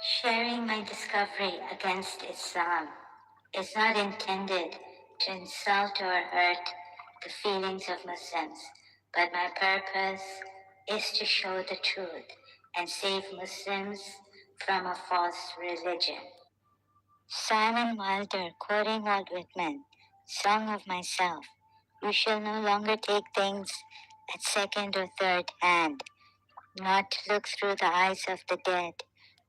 Sharing my discovery against Islam is not intended to insult or hurt the feelings of Muslims, but my purpose is to show the truth and save Muslims from a false religion. Simon Wilder, quoting Walt Whitman, Song of Myself, you shall no longer take things at second or third hand, not look through the eyes of the dead,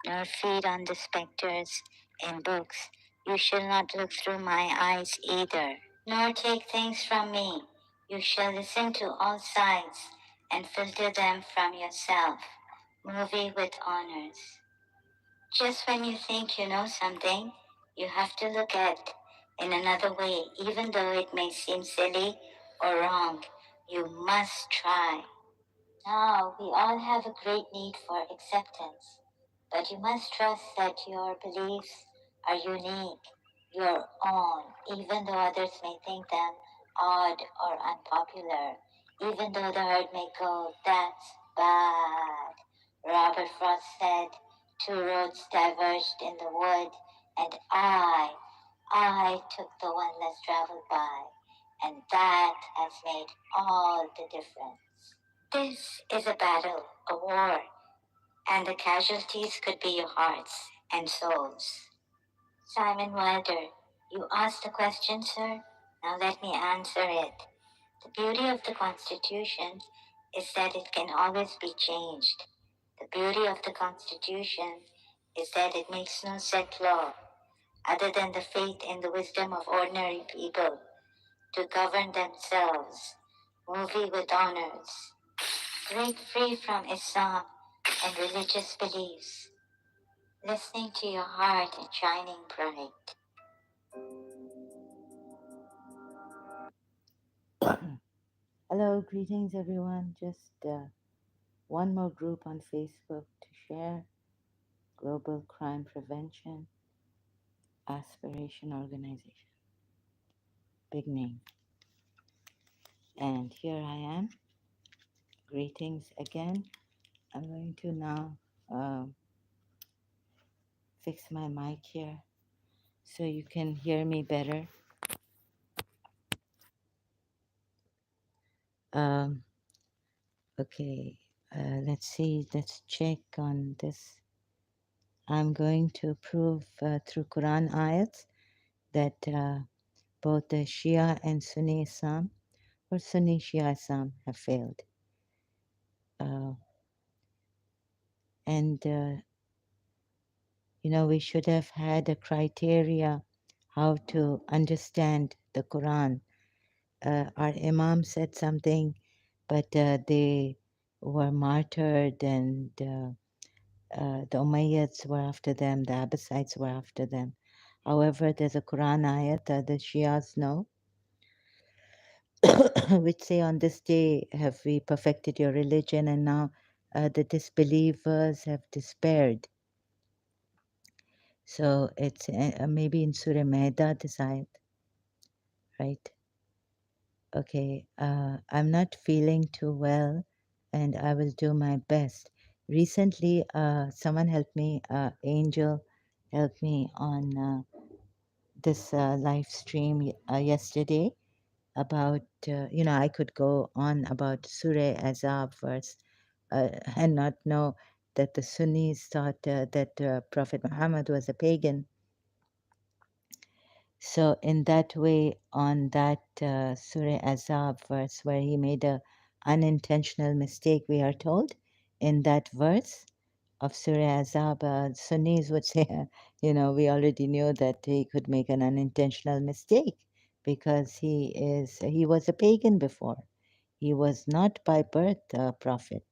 nor feed on the spectres in books. You shall not look through my eyes either, nor take things from me. You shall listen to all sides and filter them from yourself. Movie with honors. Just when you think you know something, you have to look at in another way, even though it may seem silly or wrong. You must try. Now, we all have a great need for acceptance, but you must trust that your beliefs are unique, your own, even though others may think them odd or unpopular, even though the herd may go, that's bad. Robert Frost said, two roads diverged in the wood, and I took the one less traveled by, and that has made all the difference. This is a battle, a war, and the casualties could be your hearts and souls. Simon Wilder, you asked a question, sir. Now let me answer it. The beauty of the Constitution is that it can always be changed. The beauty of the Constitution is that it makes no set law other than the faith and the wisdom of ordinary people to govern themselves. Movie with honors. Break free from Islam and religious beliefs, listening to your heart and shining bright. Hello, greetings everyone. Just one more group on Facebook to share Global Crime Prevention Aspiration Organization. Big name. And here I am. Greetings again. I'm going to now fix my mic here so you can hear me better. Um, okay, let's see. Let's check on this. I'm going to prove through Quran ayats that both the Shia and Sunni Islam or Sunni Shia Islam have failed. Uh, and, we should have had a criteria how to understand the Quran. Our Imam said something, but they were martyred, and the Umayyads were after them, the Abbasides were after them. However, there's a Quran ayat that the Shias know, which say, on this day have we perfected your religion, and now the disbelievers have despaired. So it's maybe in Surah Maida, this ayat, right? Okay, I'm not feeling too well, and I will do my best. Recently, someone helped me, Angel helped me on this live stream yesterday about, I could go on about Surah Azab verse and not know that the Sunnis thought that Prophet Muhammad was a pagan. So, in that way, on that Surah Azab verse where he made a unintentional mistake, we are told in that verse of Surah Azab, Sunnis would say, we already knew that he could make an unintentional mistake because he was a pagan before. He was not by birth a prophet,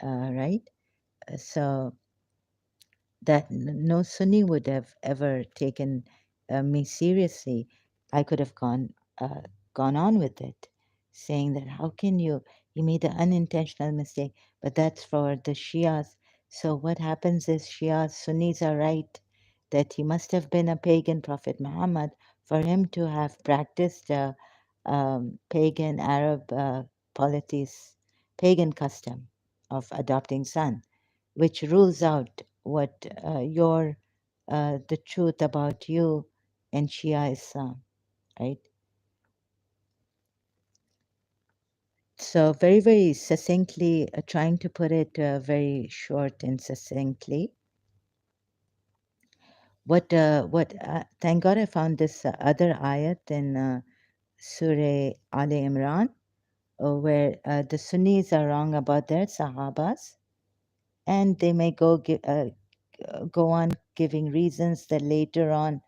right? So that no Sunni would have ever taken me seriously. I could have gone on with it, saying that how can you? He made an unintentional mistake, but that's for the Shias. So what happens is Shias, Sunnis are right that he must have been a pagan Prophet Muhammad for him to have practiced pagan Arab polities, pagan custom of adopting son, which rules out what your the truth about you and Shia Islam, right? So very succinctly, trying to put it very short and succinctly. Thank God I found this other ayat in Surah Ali Imran, where the Sunnis are wrong about their Sahabas, and they may go on giving reasons that later on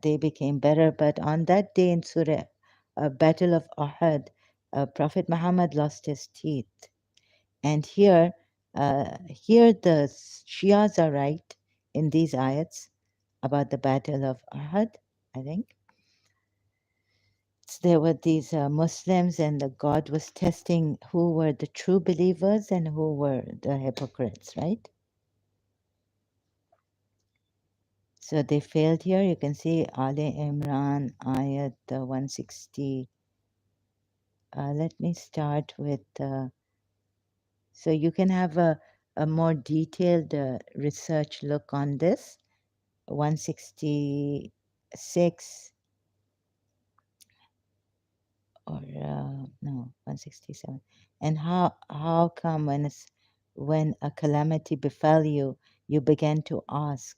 they became better. But on that day in Surah Battle of Uhud, Prophet Muhammad lost his teeth. And here the Shias are right in these ayats about the Battle of Uhud, I think. There were these Muslims, and the God was testing who were the true believers and who were the hypocrites, right? So they failed here. You can see Ali Imran ayat 160. Let me start with, so you can have a more detailed research look on this. 166 or no 167. And how come when a calamity befell you, you began to ask,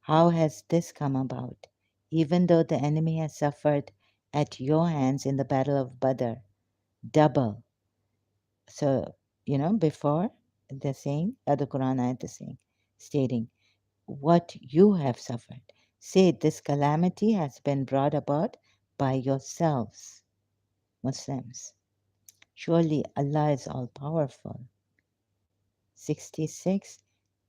how has this come about, even though the enemy has suffered at your hands in the battle of Badr double. So before the saying, the Quran ayat is saying, stating what you have suffered, say this calamity has been brought about by yourselves, Muslims. Surely Allah is all powerful. 66.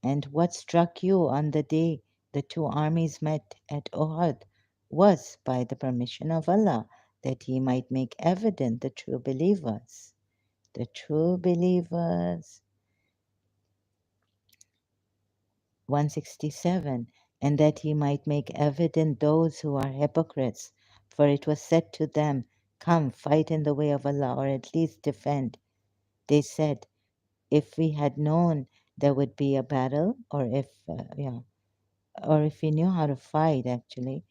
And what struck you on the day the two armies met at Uhud was by the permission of Allah, that He might make evident the true believers. The true believers. 167. And that He might make evident those who are hypocrites. For it was said to them, come, fight in the way of Allah, or at least defend. They said, if we had known there would be a battle, or if we knew how to fight, actually,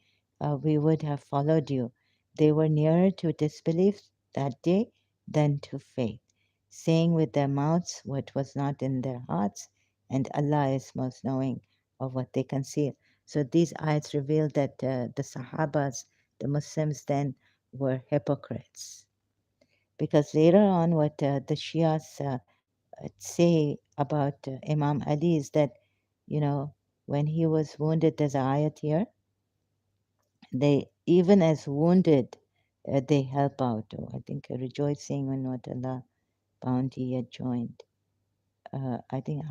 we would have followed you. They were nearer to disbelief that day than to faith, saying with their mouths what was not in their hearts, and Allah is most knowing of what they conceal. So these ayats reveal that the Sahabas, the Muslims then, were hypocrites. Because later on, what the Shias say about Imam Ali is that, when he was wounded, there's an ayat here, they, even as wounded, they help out. Oh, I think rejoicing when what Allah bounty had joined. I think,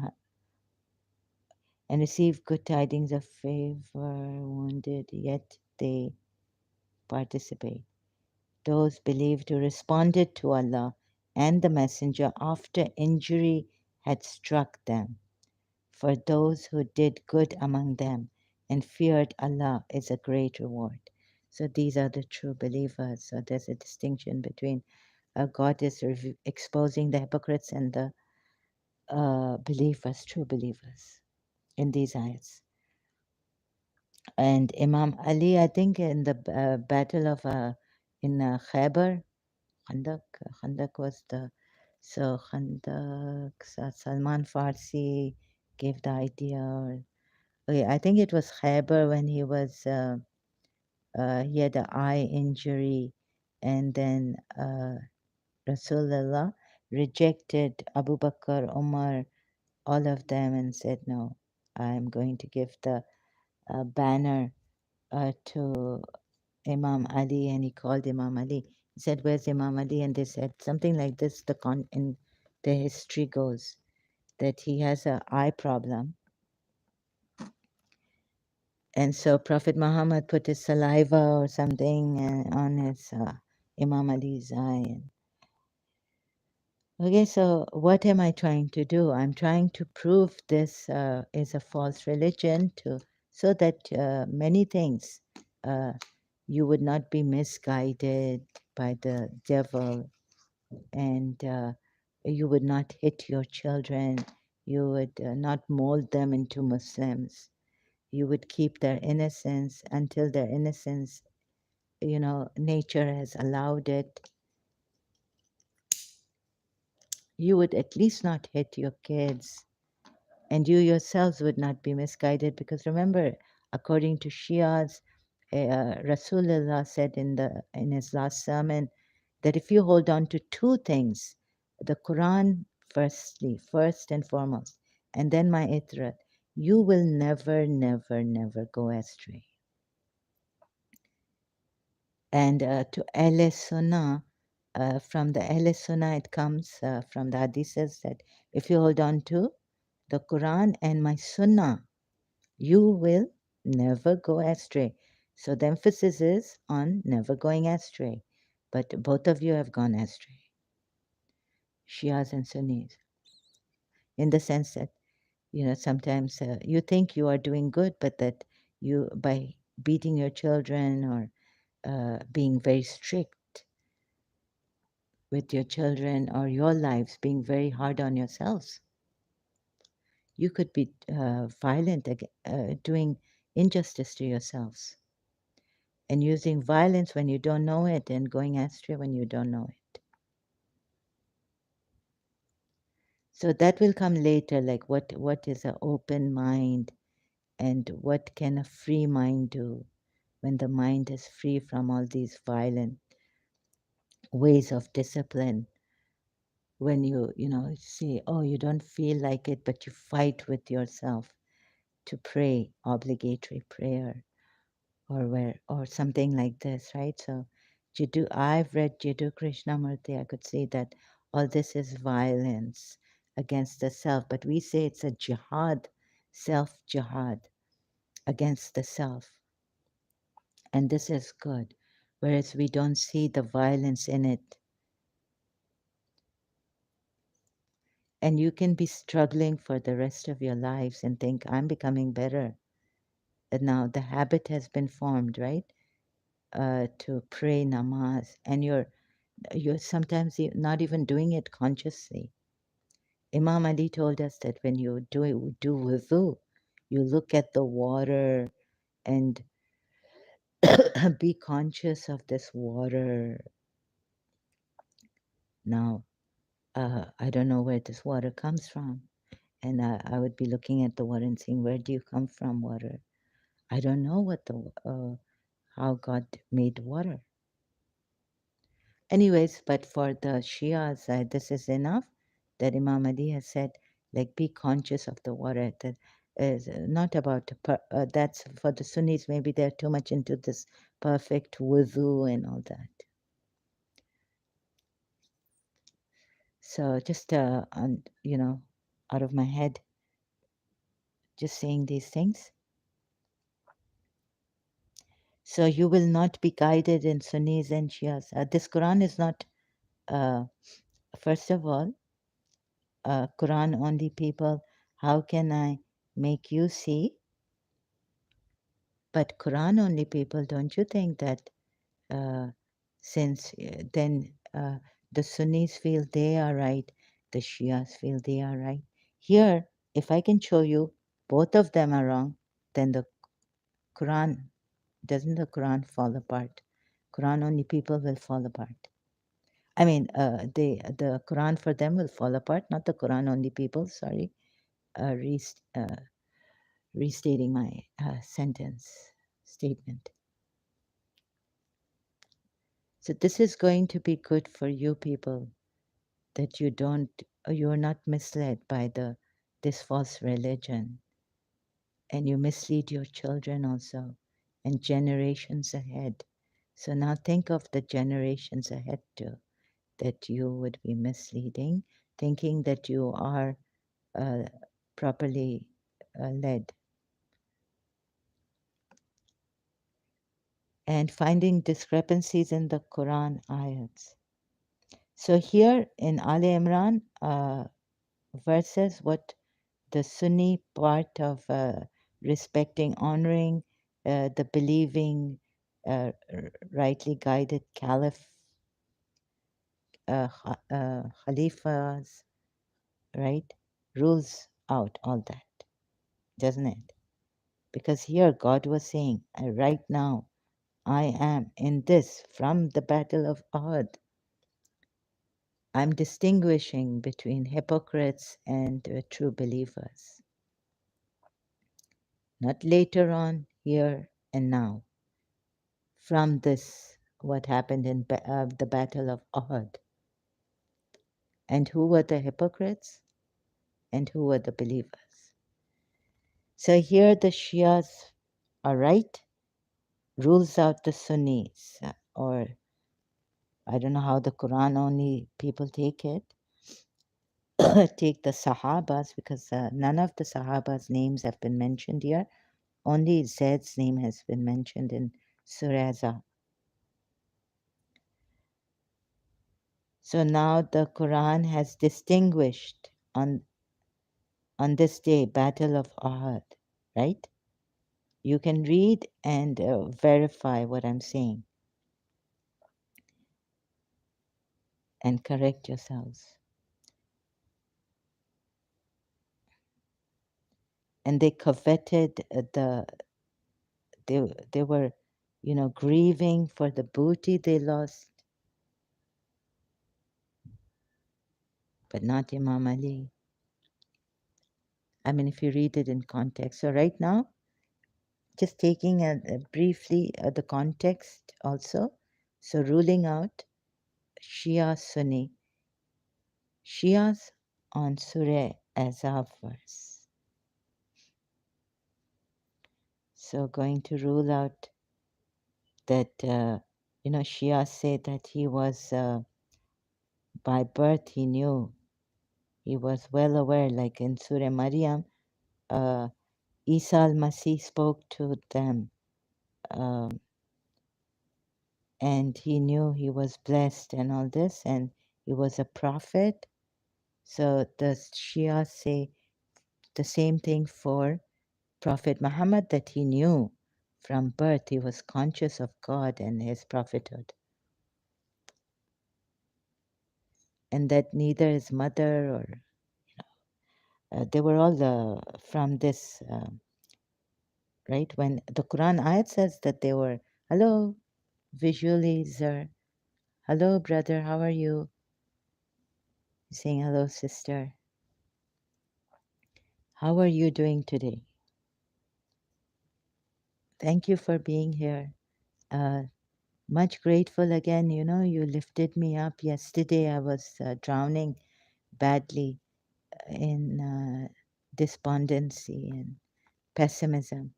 and receive good tidings of favor, wounded, yet they participate. Those believed who responded to Allah and the Messenger after injury had struck them. For those who did good among them and feared Allah is a great reward. So these are the true believers. So there's a distinction between God is exposing the hypocrites and the believers, true believers, in these ayats. And Imam Ali, I think, in the battle of in Khaybar, Khandak was the so Khandak. Salman Farsi gave the idea, or okay, I think it was Khaybar when he had an eye injury, and then Rasulullah rejected Abu Bakr, Umar, all of them, and said, "No, I'm going to give the banner to Imam Ali." And he called Imam Ali. He said, "Where's Imam Ali?" And they said something like this. In the history goes that he has an eye problem. And so Prophet Muhammad put his saliva or something on his Imam Ali's eye. Okay, so what am I trying to do? I'm trying to prove this is a false religion so that many things you would not be misguided by the devil, and you would not hit your children. You would not mold them into Muslims. You would keep their innocence until their innocence, nature has allowed it. You would at least not hit your kids, and you yourselves would not be misguided, because remember, according to Shias, Rasulullah said in his last sermon that if you hold on to two things, the Quran first and foremost, and then my Itrat, you will never, never, never go astray. And to Ahle Sunnah, from the Ahle Sunnah, it comes from the Hadiths that if you hold on to the Quran and my Sunnah, you will never go astray. So the emphasis is on never going astray. But both of you have gone astray, Shias and Sunnis, in the sense that, sometimes you think you are doing good, but that you, by beating your children or being very strict with your children or your lives, being very hard on yourselves, you could be violent, doing injustice to yourselves, and using violence when you don't know it and going astray when you don't know it. So that will come later, like what is an open mind and what can a free mind do when the mind is free from all these violent ways of discipline. When you say, oh, you don't feel like it, but you fight with yourself to pray obligatory prayer, or something like this, right? So I've read Jiddu Krishnamurti. I could say that all this is violence against the self, but we say it's a jihad, self jihad against the self, and this is good, whereas we don't see the violence in it. And you can be struggling for the rest of your lives and think, I'm becoming better. And now the habit has been formed, right? To pray namaz, and you're sometimes not even doing it consciously. Imam Ali told us that when you do wudu, you look at the water and be conscious of this water. Now, I don't know where this water comes from, and I would be looking at the water and saying, "Where do you come from, water?" I don't know how God made water. Anyways, but for the Shias, this is enough that Imam Ali has said, like, be conscious of the water. That is not about, that's for the Sunnis, maybe they're too much into this perfect wudu and all that. So just, out of my head, just saying these things. So you will not be guided in Sunnis and Shias. This Quran is not, uh, first of all, Quran only people. How can I make you see? But Quran only people, don't you think that uh, since then the Sunnis feel they are right, the Shias feel they are right? Here, if I can show you both of them are wrong, then the Quran, doesn't the Quran fall apart? Quran only people will fall apart. I mean, the Quran for them will fall apart, not the Quran only people. Sorry, restating my statement. So this is going to be good for you people, that you're not misled by this false religion, and you mislead your children also, and generations ahead. So now think of the generations ahead too, that you would be misleading, thinking that you are uh, properly led, and finding discrepancies in the Quran ayats. So here in Ali Imran verses, what the Sunni part of respecting, honoring the believing, rightly guided caliph, khalifas, right? Rules out all that, doesn't it? Because here God was saying, right now, I am in this from the battle of Uhud. I'm distinguishing between hypocrites and true believers. Not later on, here and now. From this, what happened in the battle of Uhud. And who were the hypocrites and who were the believers. So here the Shias are right, rules out the Sunnis, or I don't know how the Quran only people take it, take the Sahabas, because none of the Sahabas' names have been mentioned here. Only Zaid's name has been mentioned in Surah Azab. So now the Quran has distinguished on this day, Battle of Ahad, right? You can read and verify what I'm saying and correct yourselves. And they coveted they were, grieving for the booty they lost, but not Imam Ali. I mean, if you read it in context. So right now, just taking briefly the context also. So ruling out Shia Sunni, Shias on Surah Azab verse. So going to rule out that, Shia say that he was, by birth, he knew, he was well aware, like in Surah Maryam, Isa al-Masih spoke to them, um, and he knew he was blessed and all this, and he was a prophet. So the Shia say the same thing for Prophet Muhammad, that he knew from birth he was conscious of God and his prophethood, and that neither his mother or they were all from this, right? When the Quran ayat says that they were, hello, visualizer, hello, brother, how are you? Saying hello, sister. How are you doing today? Thank you for being here. Uh, Much grateful again. You lifted me up. Yesterday I was drowning badly in despondency and pessimism.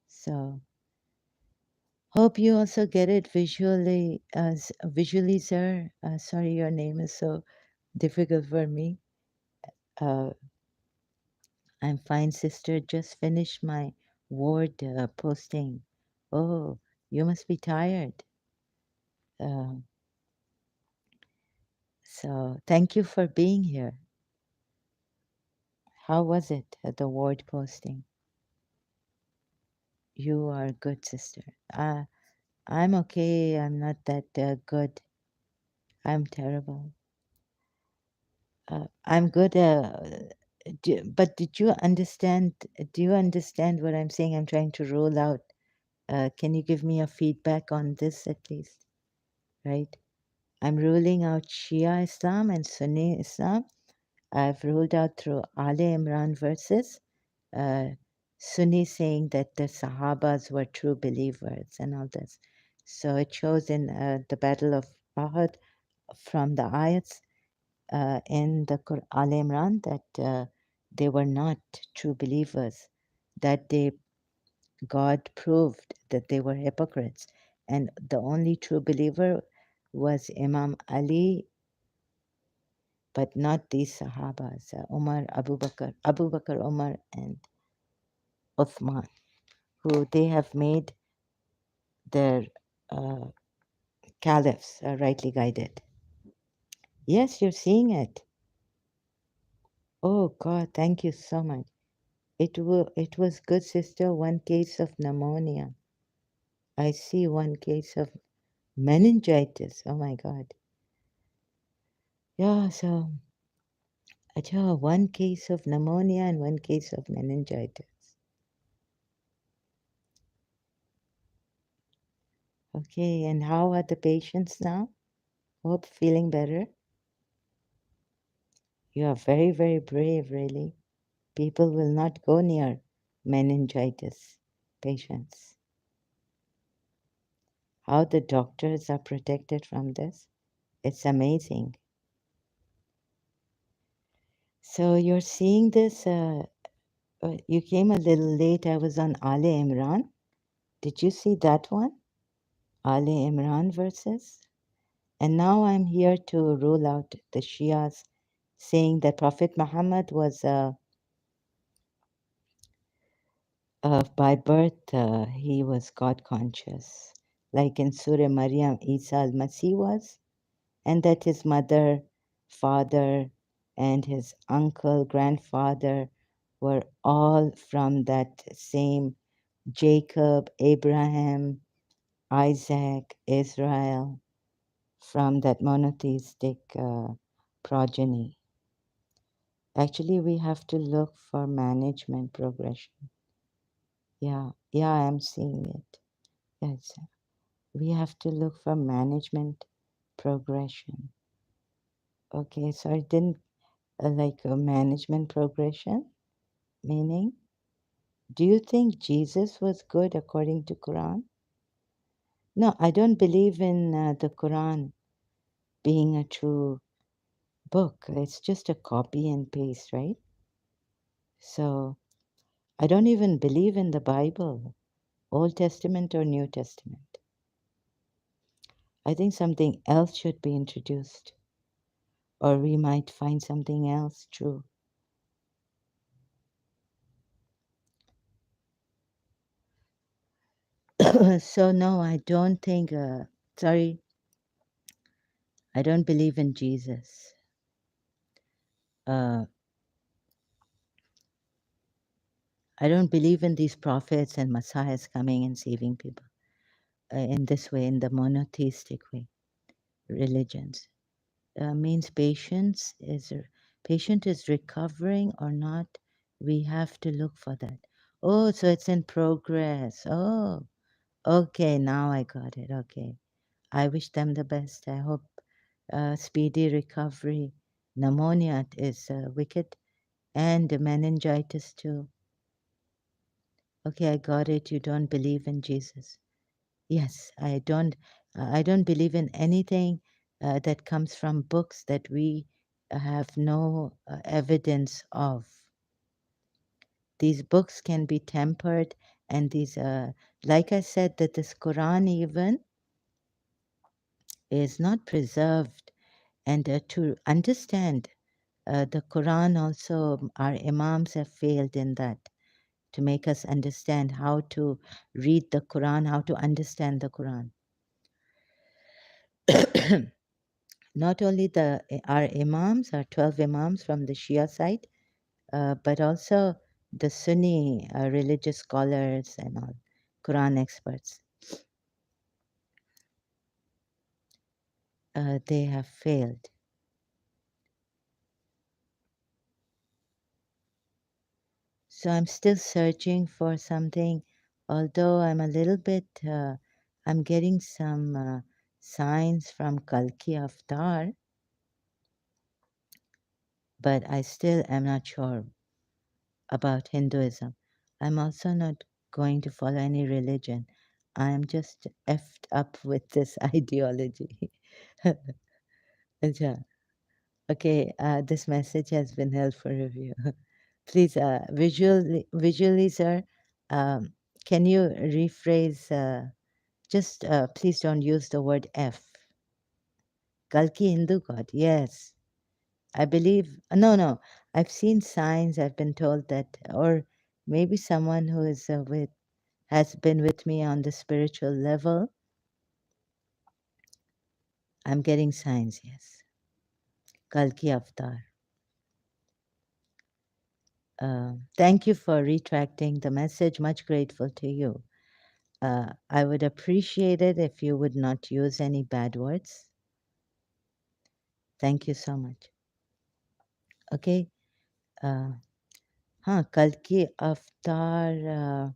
So hope you also get it visually, as visually, sir. Sorry, your name is so difficult for me. Uh, I'm fine, sister. Just finished my ward posting. Oh, you must be tired. Uh, so thank you for being here. How was it at the ward posting? You are good, sister. I'm okay. I'm not that good. I'm terrible. I'm good. But did you understand? Do you understand what I'm saying? I'm trying to roll out. Can you give me a feedback on this at least? Right? I'm ruling out Shia Islam and Sunni Islam. I've ruled out through Ali Imran verses, uh, Sunni saying that the Sahabas were true believers and all this. So it shows in the Battle of Uhud from the ayats in the Al Imran that they were not true believers, that God proved that they were hypocrites. And the only true believer was Imam Ali, but not these Sahabas, Umar, Abu Bakr, Umar, and Uthman, who they have made their uh, caliphs rightly guided. Yes, you're seeing it. Oh God, thank you so much. It was good, sister. One case of pneumonia. I see one case of meningitis. Oh my God. Yeah, so Acha, one case of pneumonia and one case of meningitis. Okay, and how are the patients now? Hope feeling better. You are very, very brave, really. People will not go near meningitis patients. How the doctors are protected from this, it's amazing. So you're seeing this, you came a little late. I was on Ale Imran. Did you see that one? Ale Imran verses? And now I'm here to rule out the Shias saying that Prophet Muhammad was by birth, he was God conscious, like in Surah Maryam, Isa al Masih was, and that his mother, father, and his uncle, grandfather were all from that same Jacob, Abraham, Isaac, Israel, from that monotheistic progeny. Actually, we have to look for management progression. Yeah, I'm seeing it. Yes, we have to look for management progression. Okay, so I didn't like a management progression, meaning, do you think Jesus was good according to Quran? No, I don't believe in the Quran being a true book. It's just a copy and paste, right? So I don't even believe in the Bible, Old Testament or New Testament. I think something else should be introduced, or we might find something else true. So, no, I don't think, sorry, I don't believe in Jesus. Uh, I don't believe in these prophets and messiahs coming and saving people in this way, in the monotheistic way, religions. Means patient is recovering or not. We have to look for that. Oh, so it's in progress. Oh, okay, now I got it. Okay, I wish them the best. I hope speedy recovery. Pneumonia is wicked, and meningitis too. Okay, I got it. You don't believe in Jesus. Yes, I don't. I don't believe in anything that comes from books that we have no evidence of. These books can be tempered, and these, like I said, that this Quran even is not preserved. And to understand the Quran, also, our Imams have failed in that to make us understand how to read the Quran, how to understand the Quran. Not only our imams, our 12 imams from the Shia side, but also the Sunni religious scholars and all, Quran experts. They have failed. So I'm still searching for something, although I'm a little bit, I'm getting some signs from Kalki Avatar, but I still am not sure about Hinduism. I'm also not going to follow any religion. I'm just effed up with this ideology. Acha. Okay, this message has been held for review. Please, visually, sir, um, can you rephrase? Just please don't use the word F. Kalki Hindu God, yes. I believe, no, I've seen signs, I've been told that, or maybe someone who is has been with me on the spiritual level. I'm getting signs, yes. Kalki Avatar. Thank you for retracting the message. Much grateful to you. I would appreciate it if you would not use any bad words. Thank you so much. Okay. Uh, Kalki Avatar.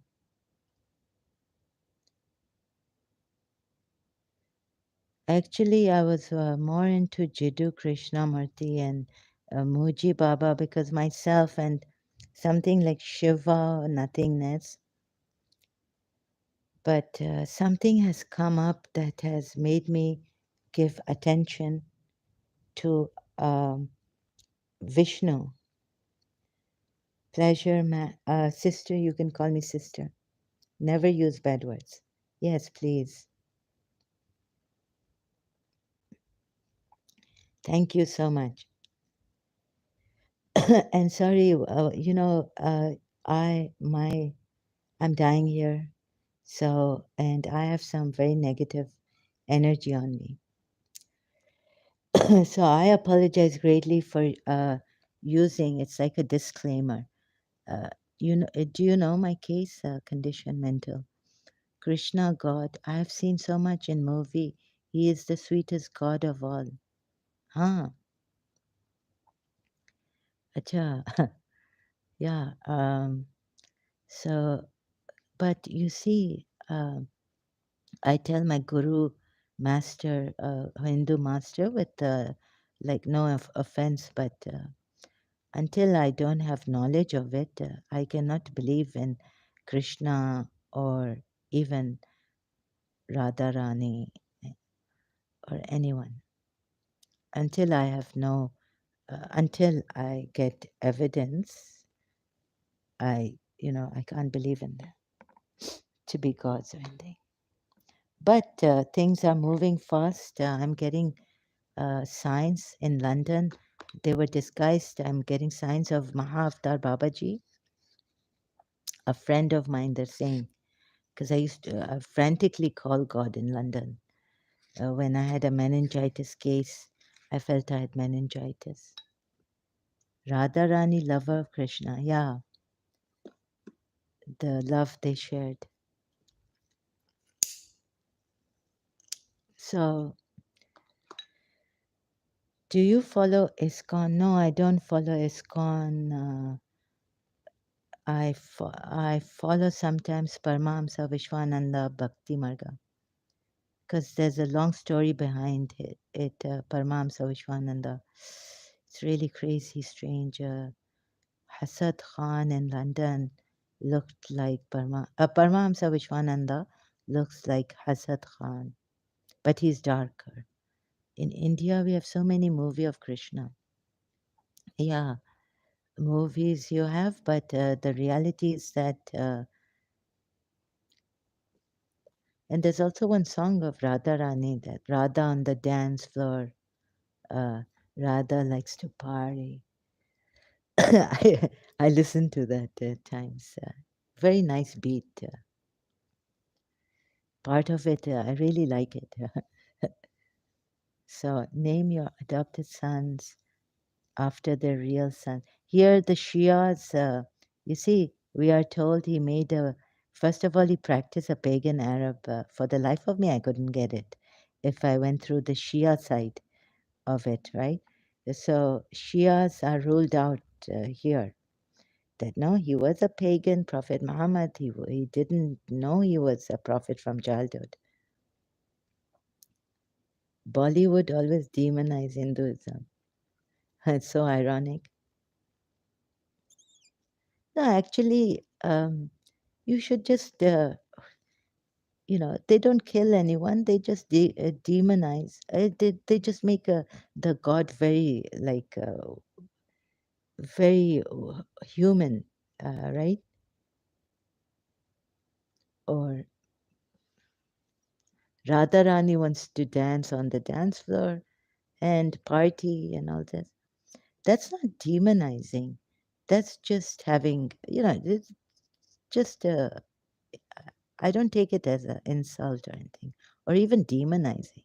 Actually, I was more into Jiddu Krishnamurti and Muji Baba because myself and something like Shiva, nothingness. But something has come up that has made me give attention to um, Vishnu. Sister, you can call me sister. Never use bad words. Yes, please. Thank you so much. And sorry, I my I'm dying here, so and I have some very negative energy on me. So I apologize greatly for using. It's like a disclaimer. Uh, do you know my case? Condition mental. Krishna God. I have seen so much in movie. He is the sweetest God of all. Huh? Acha. Yeah. So, but you see, I tell my guru, master, Hindu master, with like no offense, but until I don't have knowledge of it, I cannot believe in Krishna or even Radharani or anyone until I have no, until I get evidence. I can't believe in them to be gods or anything. But things are moving fast. I'm getting signs in London. They were disguised. I'm getting signs of Mahavtar Babaji, a friend of mine. They're saying, because I used to frantically call God in London. When I had a meningitis case, I felt I had meningitis. Radharani, lover of Krishna. Yeah, the love they shared. So, do you follow ISKCON? No, I don't follow ISKCON. I follow sometimes Paramahamsa Vishwananda Bhakti Marga because there's a long story behind it, Paramahamsa Vishwananda. It's really crazy, strange. Hasad Khan in London looked like Paramahamsa Vishwananda looks like Hasad Khan, but he's darker. In India, we have so many movies of Krishna. Yeah, movies you have, but the reality is that, and there's also one song of Radha Rani, that Radha on the dance floor, uh, Radha likes to party. I listen to that at times. Very nice beat. Part of it, I really like it. So, name your adopted sons after their real son. Here, the Shias, you see, we are told he made a, first of all, he practiced a pagan Arab. For the life of me, I couldn't get it if I went through the Shia side of it, right? So, Shias are ruled out here. That no, he was a pagan, Prophet Muhammad. He didn't know he was a prophet from childhood. Bollywood always demonize Hinduism. It's so ironic. No, actually, you should just, they don't kill anyone. They just demonize. They just make the god very, like, very human, right? Or Radharani wants to dance on the dance floor and party and all this. That's not demonizing. That's just having, it's just I don't take it as an insult or anything, or even demonizing.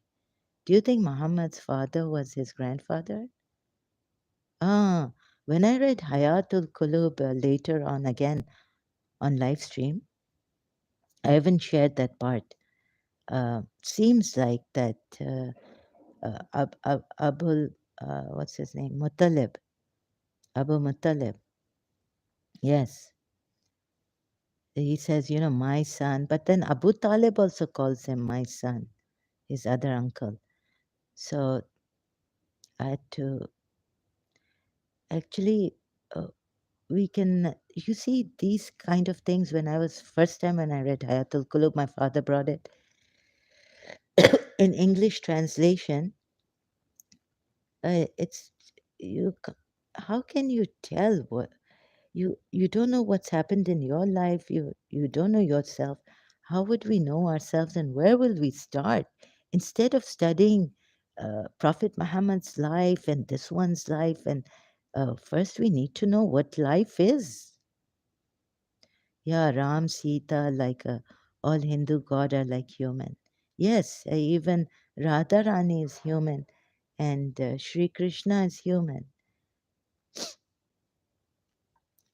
Do you think Muhammad's father was his grandfather? Ah, when I read Hayatul Qulub later on again on live stream, I haven't shared that part. Seems like that Abul, what's his name, Muttalib. Abu Muttalib. Yes, he says, my son. But then Abu Talib also calls him my son, his other uncle. So I had to actually, uh, we can, you see, these kind of things when I was, first time when I read Hayatul Qulub, my father brought it in English translation. It's, you, how can you tell what, you don't know what's happened in your life, you don't know yourself. How would we know ourselves, and where will we start? Instead of studying Prophet Muhammad's life and this one's life, and first we need to know what life is. Yeah, Ram, Sita, like all Hindu god are like human. Yes, even Radharani is human, and Sri Krishna is human,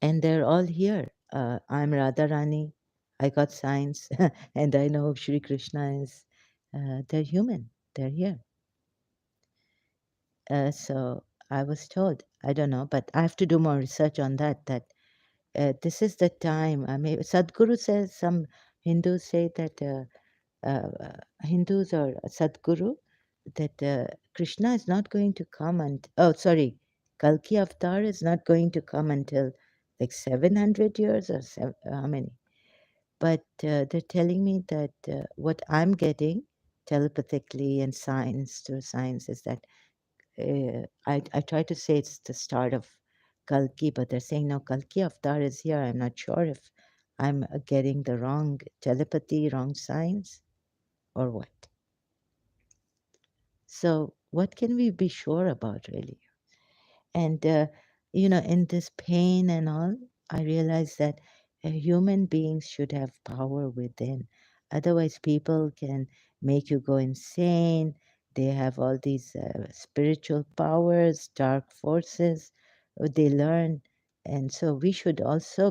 and they're all here. I'm Radharani. I got science, and I know Shri Krishna is. They're human. They're here. So I was told. I don't know, but I have to do more research on that. That this is the time. I mean, Sadhguru says, some Hindus say that Hindus or Sadhguru, that Krishna is not going to come, and oh, sorry, Kalki Avatar is not going to come until like 700 years or how many. But they're telling me that what I'm getting telepathically and science, through science, is that I try to say it's the start of Kalki, but they're saying no, Kalki Avatar is here. I'm not sure if I'm getting the wrong telepathy, wrong science, or what. So, what can we be sure about, really? And, in this pain and all, I realize that human beings should have power within. Otherwise, people can make you go insane. They have all these spiritual powers, dark forces, they learn. And so we should also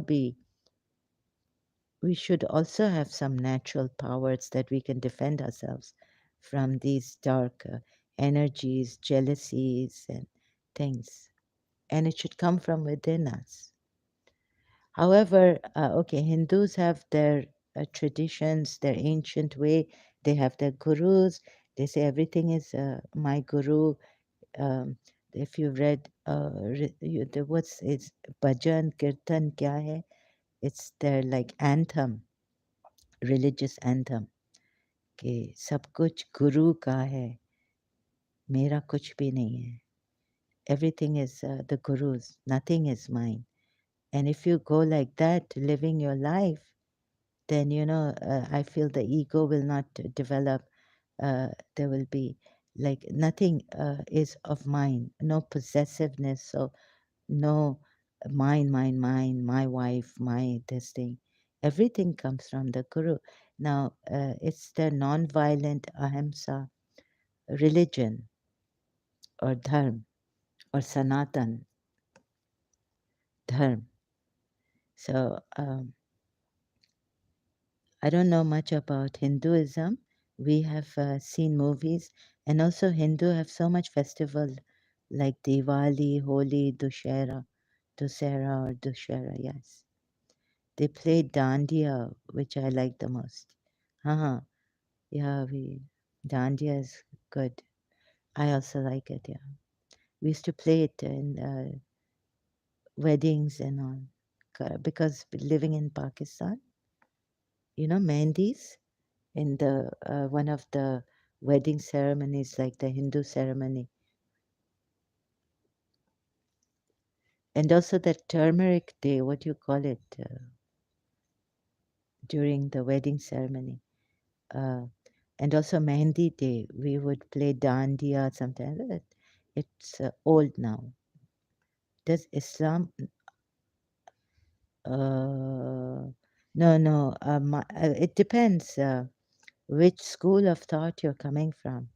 have some natural powers that we can defend ourselves from these dark energies, jealousies, and things. And it should come from within us. However, okay, Hindus have their traditions, their ancient way. They have their gurus. They say everything is my guru. Um, if you read what's it's bhajan kirtan kya hai? It's their like anthem, religious anthem. कि सब कुछ गुरु का है, मेरा कुछ भी नहीं है. Everything is the guru's, nothing is mine. And if you go like that, living your life, then I feel the ego will not develop. There will be like nothing is of mine, no possessiveness, so no mine, my wife, my this thing. Everything comes from the guru. Now, it's the non-violent ahimsa religion or dharma or sanatan dharma. So I don't know much about Hinduism. We have seen movies, and also Hindu have so much festival like Diwali, Holi, Dussehra or Dussehra. Yes, they play dandiya, which I like the most. Haha, yeah, we dandiya is good. I also like it. Yeah, we used to play it in weddings and all, because living in Pakistan, mehendis in the one of the wedding ceremonies, like the Hindu ceremony, and also the turmeric day. What do you call it during the wedding ceremony? Uh, and also Mehndi day, we would play dandiya sometimes. It's old now. Does Islam? No, no. It depends which school of thought you're coming from.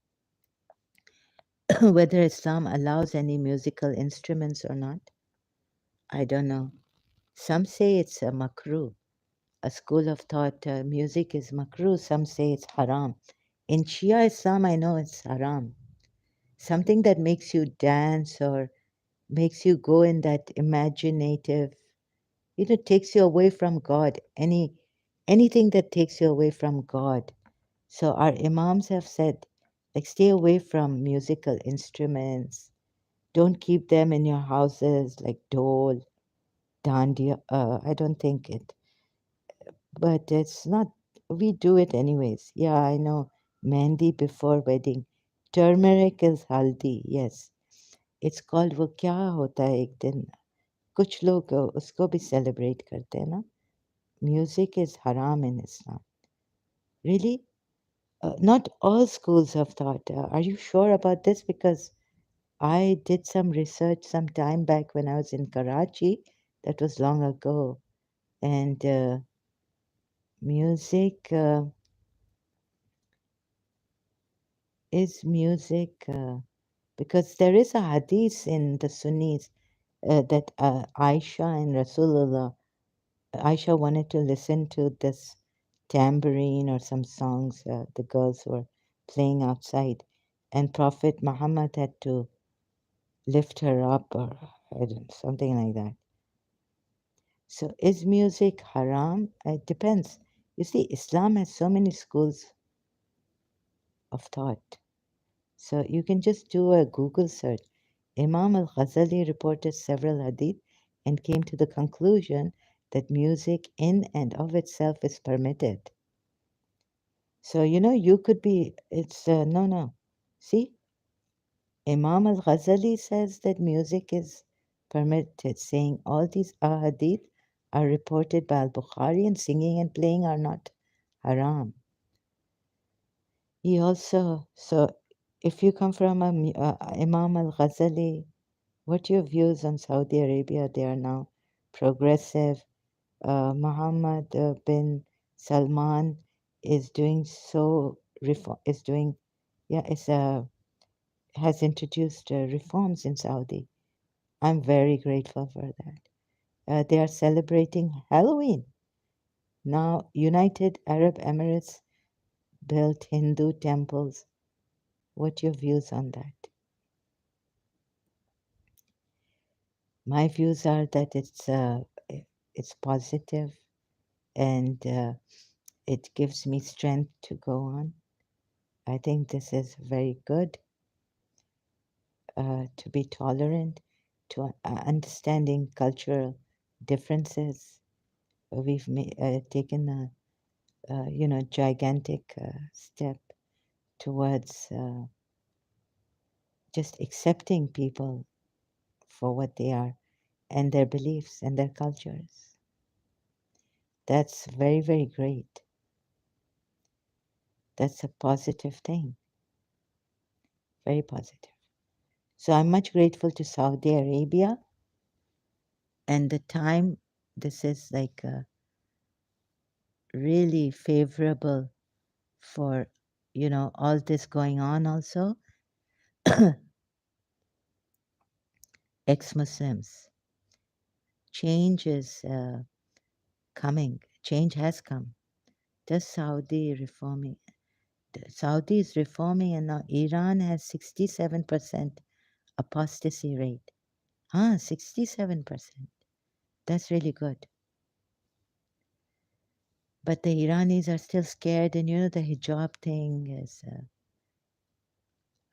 Whether Islam allows any musical instruments or not, I don't know. Some say it's a makruh. A school of thought music is makruh. Some say it's haram. In Shia Islam, I know it's haram. Something that makes you dance or makes you go in that imaginative, takes you away from God. Anything that takes you away from God. So our imams have said, like, stay away from musical instruments. Don't keep them in your houses, like dole, dandiya. I don't think it, but it's not. We do it anyways. Yeah, I know. Mehndi before wedding. Turmeric is haldi. Yes, it's called वो क्या होता है एक दिन कुछ लोग उसको भी celebrate करते हैं ना. Music is haram in Islam. Really? Not all schools have thought. Are you sure about this? Because I did some research some time back when I was in Karachi. That was long ago. And music is music because there is a hadith in the Sunnis that Aisha and Rasulullah, Aisha wanted to listen to this tambourine or some songs the girls were playing outside, and Prophet Muhammad had to lift her up or I don't, something like that. So is music haram? It depends. You see, Islam has so many schools of thought. So you can just do a Google search. Imam al Ghazali reported several hadith and came to the conclusion that music in and of itself is permitted. So, you could be, it's, no, no. See, Imam al Ghazali says that music is permitted, saying all these ahadith are reported by al Bukhari and singing and playing are not haram. He also, so if you come from Imam al Ghazali, what your views on Saudi Arabia? They are now progressive. Muhammad bin Salman is doing so reform is doing yeah is has introduced reforms in Saudi. I'm very grateful for that. They are celebrating Halloween now. United Arab Emirates built Hindu temples. What your views on that? My views are that it's positive and it gives me strength to go on. I think this is very good to be tolerant, to understanding cultural differences. We've taken a gigantic step towards just accepting people for what they are and their beliefs and their cultures. That's very, very great. That's a positive thing, very positive. So I'm much grateful to Saudi Arabia and the time. This is like really favorable for all this going on also. Ex-Muslims, change is coming, change has come. The Saudi is reforming, and now Iran has 67% apostasy rate. 67%. That's really good. But the Iranis are still scared, and the hijab thing is.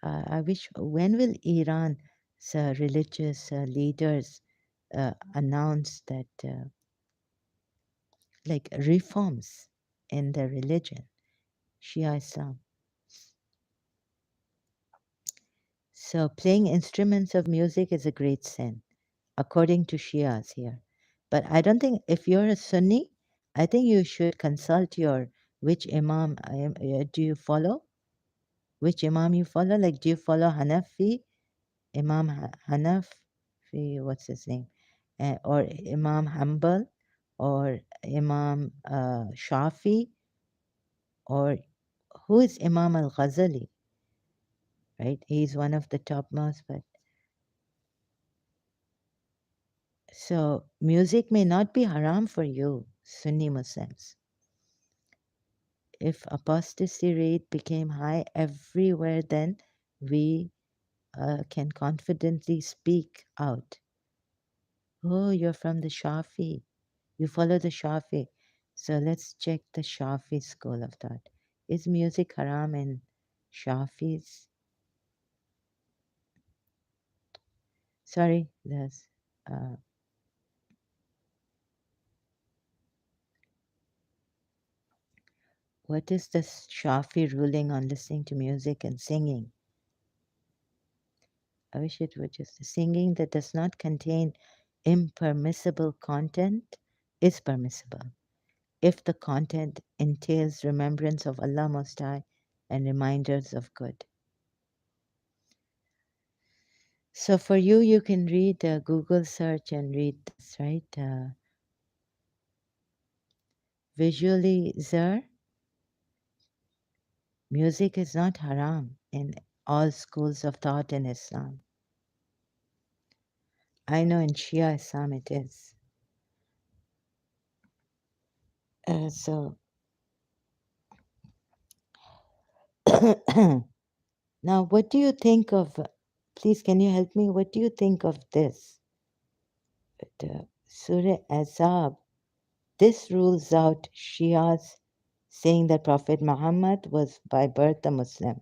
I wish, when will Iran's religious leaders announce that, like, reforms in their religion, Shia Islam? So, playing instruments of music is a great sin, according to Shias here. But I don't think, if you're a Sunni, I think you should consult your which Imam do you follow? Which Imam you follow? Like, do you follow Hanafi, Imam Hanafi, what's his name? Or Imam Hanbal, or Imam Shafi, or who is Imam Al Ghazali? Right, he's one of the topmost. But so music may not be haram for you, Sunni Muslims. If apostasy rate became high everywhere, then we can confidently speak out. Oh, you're from the Shafi. You follow the Shafi. So let's check the Shafi school of thought. Is music haram in Shafis? Sorry, there's. Uh, what is the Shafi ruling on listening to music and singing? I wish it would just. Singing that does not contain impermissible content is permissible if the content entails remembrance of Allah Most High and reminders of good. So for you, you can read Google search and read this, right? Visually, Zer, music is not haram in all schools of thought in Islam. I know in Shia Islam it is. So now, what do you think of? Please, can you help me? What do you think of this? Surah Azab. This rules out Shias saying that Prophet Muhammad was by birth a Muslim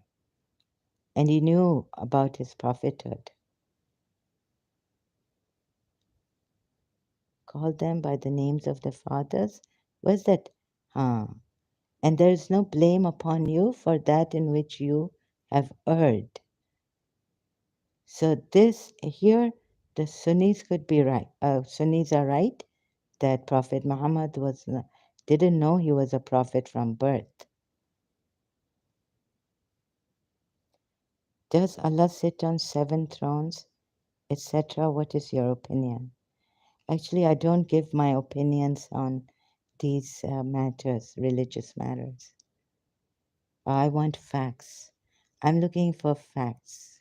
and he knew about his prophethood. Call them by the names of their fathers. Where's that? Huh. And there is no blame upon you for that in which you have erred. So this here, the Sunnis could be right. Sunnis are right that Prophet Muhammad didn't know he was a prophet from birth. Does Allah sit on 7 thrones, etc.? What is your opinion? Actually, I don't give my opinions on these matters, religious matters. I want facts. I'm looking for facts.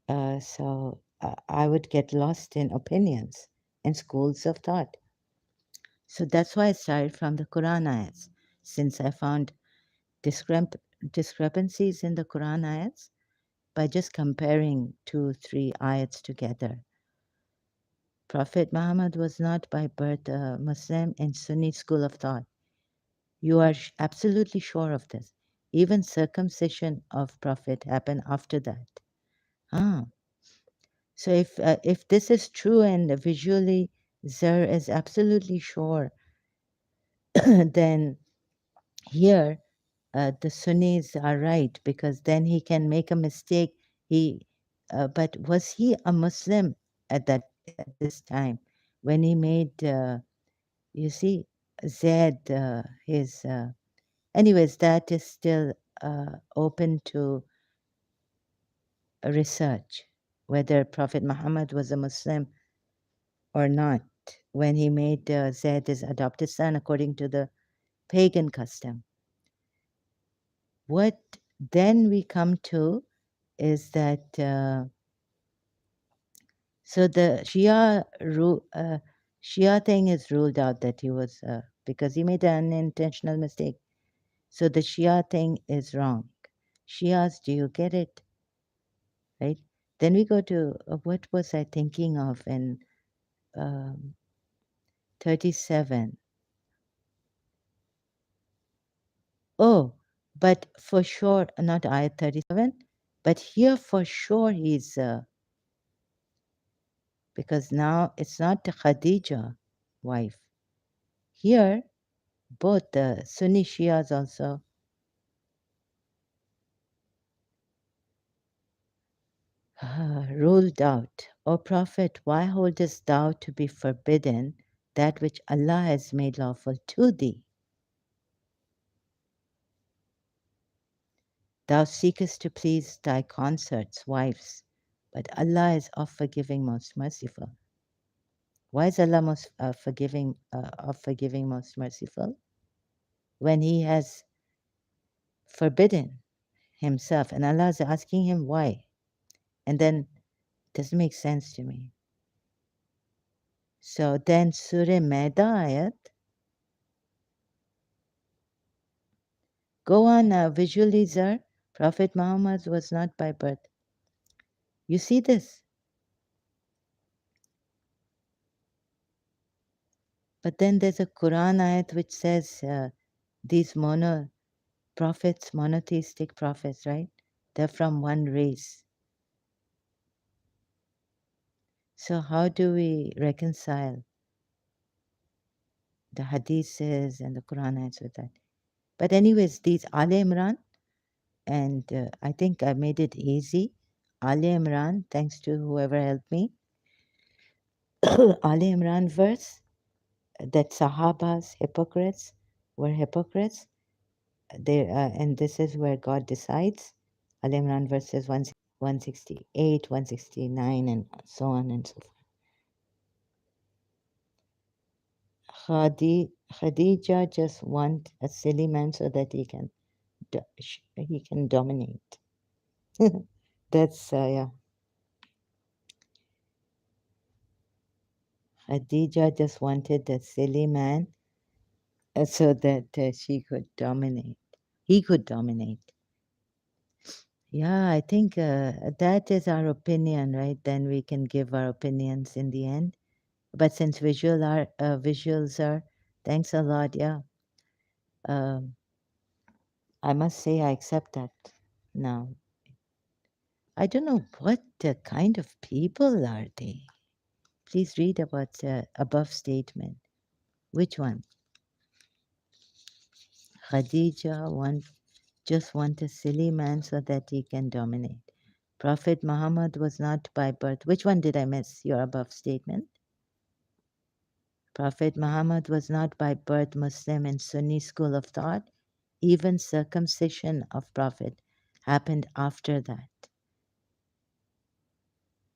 I would get lost in opinions and schools of thought. So that's why I started from the Quran ayats. Since I found discrepancies in the Quran ayats by just comparing 2, 3 ayats together. Prophet Muhammad was not by birth a Muslim in Sunni school of thought. You are absolutely sure of this. Even circumcision of Prophet happened after that. Ah, so if this is true and visually Zer is absolutely sure, then here the Sunnis are right because then he can make a mistake. But was he a Muslim at this time when he made? You see, Zaid his. Anyways, that is still open to research whether Prophet Muhammad was a Muslim or not when he made Zaid his adopted son according to the pagan custom. What then we come to is that so the Shia thing is ruled out that he was because he made an unintentional mistake. So the Shia thing is wrong. Shias, do you get it? Right? Then we go to what was I thinking of in um, 37? Oh, but for sure, not ayat 37, but here for sure he's, because now it's not the Khadija wife. Here, both the Sunni Shias also ruled out, O Prophet, why holdest thou to be forbidden that which Allah has made lawful to thee? Thou seekest to please thy consorts, wives, but Allah is of forgiving, most merciful. Why is Allah most forgiving, most merciful? When He has forbidden Himself, and Allah is asking Him why, and then it doesn't make sense to me. So then, Surah Maida ayat. Go on, visualizer. Prophet Muhammad was not by birth. You see this? But then there's a Quran ayat which says these prophets, monotheistic prophets, right? They're from one race. So how do we reconcile the hadiths and the Quran ayats with that? But anyways, these Ali Imran, and I think I made it easy. Ali Imran, thanks to whoever helped me. Ali Imran verse that Sahabas, hypocrites, were hypocrites. And this is where God decides. Al Imran verses 168, 169, and so on and so forth. Khadija just want a silly man so that he can dominate. That's yeah. Khadija just wanted a silly man so that she could dominate. He could dominate. Yeah, I think that is our opinion, right? Then we can give our opinions in the end. But since visuals are, thanks a lot. Yeah, um, I must say I accept that now. I don't know what kind of people are they. Please read about the above statement. Which one? Khadija just want a silly man so that he can dominate. Prophet Muhammad was not by birth. Which one did I miss? Your above statement. Prophet Muhammad was not by birth Muslim in Sunni school of thought. Even circumcision of Prophet happened after that.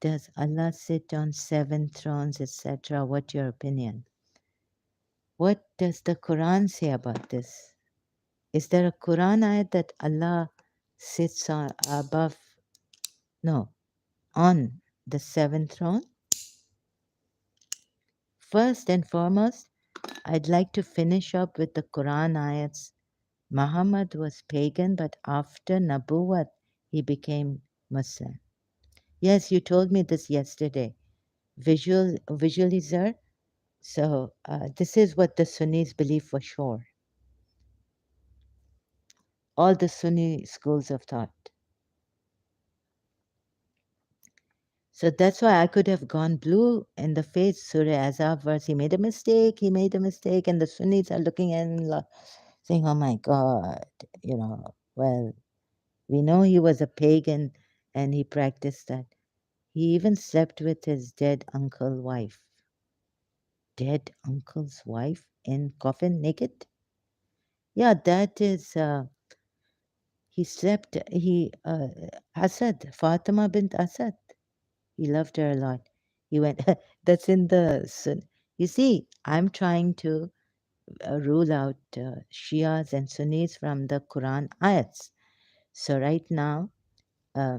Does Allah sit on 7 thrones, etc.? What's your opinion? What does the Quran say about this? Is there a Quran ayat that Allah sits above, no, on the 7th throne? First and foremost, I'd like to finish up with the Quran ayats. Muhammad was pagan, but after Nabuwat, he became Muslim. Yes, you told me this yesterday. Visually, sir. So this is what the Sunnis believe for sure. All the Sunni schools of thought. So that's why I could have gone blue in the face. Surah Azab verse. He made a mistake. He made a mistake, and the Sunnis are looking at him saying, "Oh my God, you know." Well, we know he was a pagan, and he practiced that. He even slept with his dead uncle wife. Dead uncle's wife in coffin naked? Yeah, that is, Asad, Fatima bint Asad. He loved her a lot. He went, that's in the, you see, I'm trying to rule out Shias and Sunnis from the Quran ayats. So right now, uh,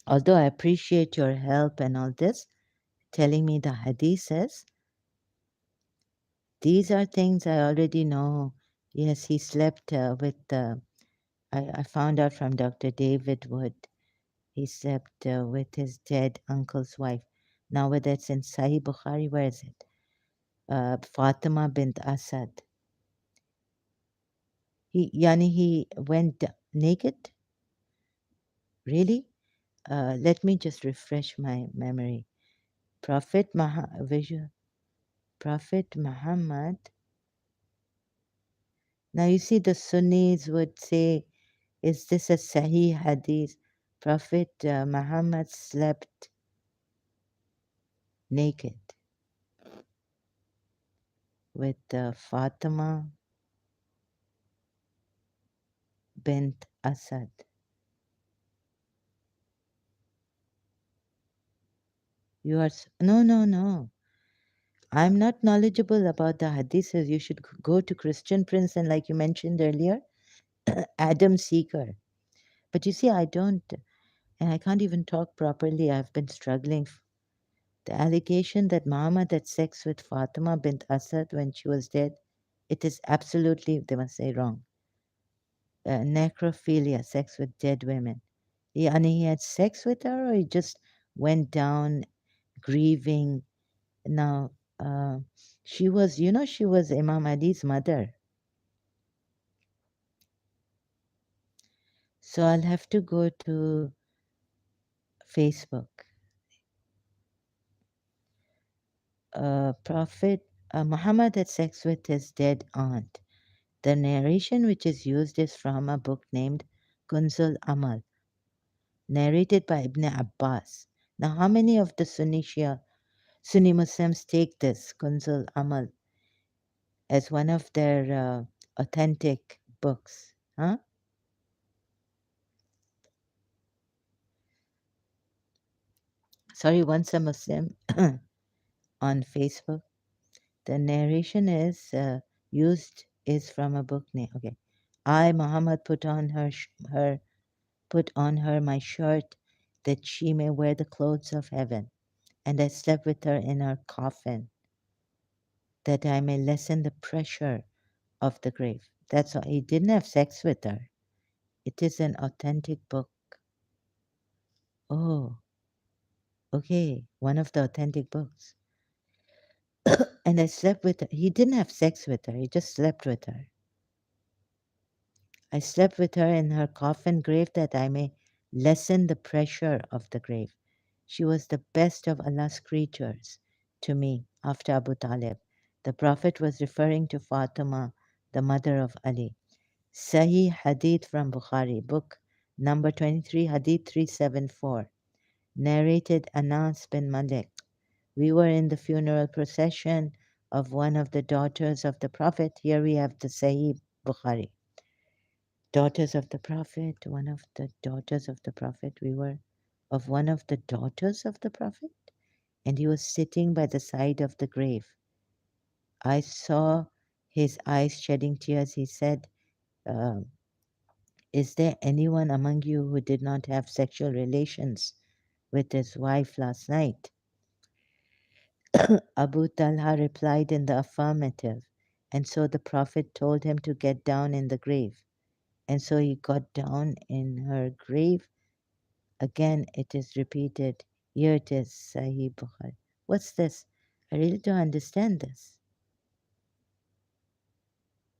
although I appreciate your help and all this, telling me the hadith says, these are things I already know. Yes, he slept with, I found out from Dr. David Wood, he slept with his dead uncle's wife. Now, whether it's in Sahih Bukhari, where is it? Fatima bint Asad. He went naked? Really? Let me just refresh my memory. Prophet Prophet Muhammad. Now you see, the Sunnis would say, is this a Sahih hadith? Prophet Muhammad slept naked with Fatima bint Asad. No, no, no. I'm not knowledgeable about the hadiths. You should go to Christian Prince and, like you mentioned earlier, Adam Seeker. But you see, I don't, and I can't even talk properly. I've been struggling. The allegation that Muhammad had sex with Fatima bint Asad when she was dead, it is absolutely, they must say, wrong. necrophilia, sex with dead women. He had sex with her, or he just went down grieving. Now, uh, she was, she was Imam Ali's mother. So I'll have to go to Facebook. Prophet Muhammad had sex with his dead aunt. The narration which is used is from a book named Kunzul Amal, narrated by Ibn Abbas. Now, how many of the Sunni Muslims take this Kunzul Amal as one of their authentic books? Huh? Sorry, once a Muslim on Facebook. The narration is used is from a book name. Okay, I Muhammad put on her my shirt that she may wear the clothes of heaven, and I slept with her in her coffin that I may lessen the pressure of the grave. That's all. He didn't have sex with her. It is an authentic book. Oh, okay, one of the authentic books. And I slept with her. He didn't have sex with her. He just slept with her. I slept with her in her coffin grave that I may lessen the pressure of the grave. She was the best of Allah's creatures to me after Abu Talib. The Prophet was referring to Fatima, the mother of Ali. Sahih Hadith from Bukhari, book number 23, Hadith 374. Narrated Anas bin Malik. We were in the funeral procession of one of the daughters of the Prophet. Here we have the Sahih Bukhari. Daughters of the Prophet, one of the daughters of the Prophet. We were of one of the daughters of the Prophet, and he was sitting by the side of the grave. I saw his eyes shedding tears. He said, is there anyone among you who did not have sexual relations with his wife last night? Abu Talha replied in the affirmative, and so the Prophet told him to get down in the grave. And so he got down in her grave. Again, it is repeated. Here it is, Sahih Bukhari. What's this? I really don't understand this.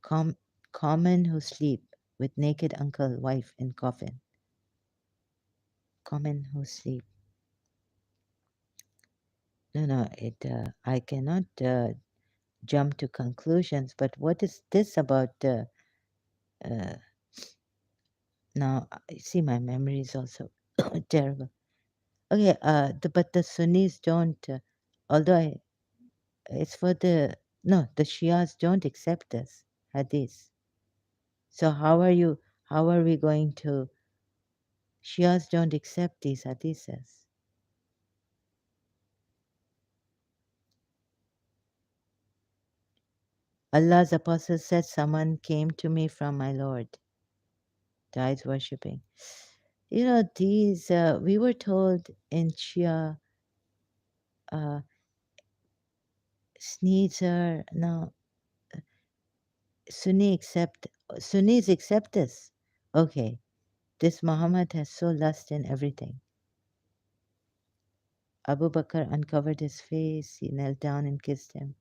Com- Common who sleep with naked uncle, wife in coffin. Common who sleep. No, no, I cannot jump to conclusions, but what is this about? Uh, Now, I see my memory is also terrible. Okay, but the Sunnis don't, although it's for the, no, the Shias don't accept this hadith. So how are we going to, Shias don't accept these hadiths. Allah's apostle said, someone came to me from my Lord, dies worshipping. These, we were told in Shia, uh, Sneezer, now Sunnis accept this. Okay, this Muhammad has so lust in everything. Abu Bakr uncovered his face, he knelt down and kissed him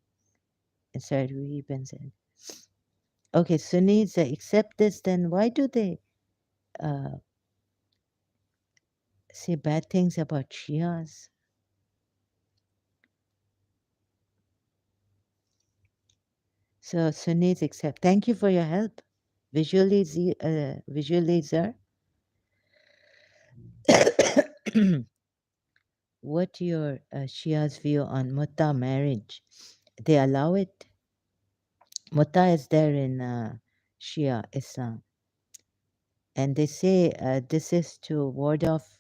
and started to weep and said, okay, Sunnis accept this, then why do they uh, say bad things about Shias? So Sunnis accept. Thank you for your help. Visualizer. What your Shia's view on Mutta marriage? They allow it. Mutta is there in Shia Islam, and they say this is to ward off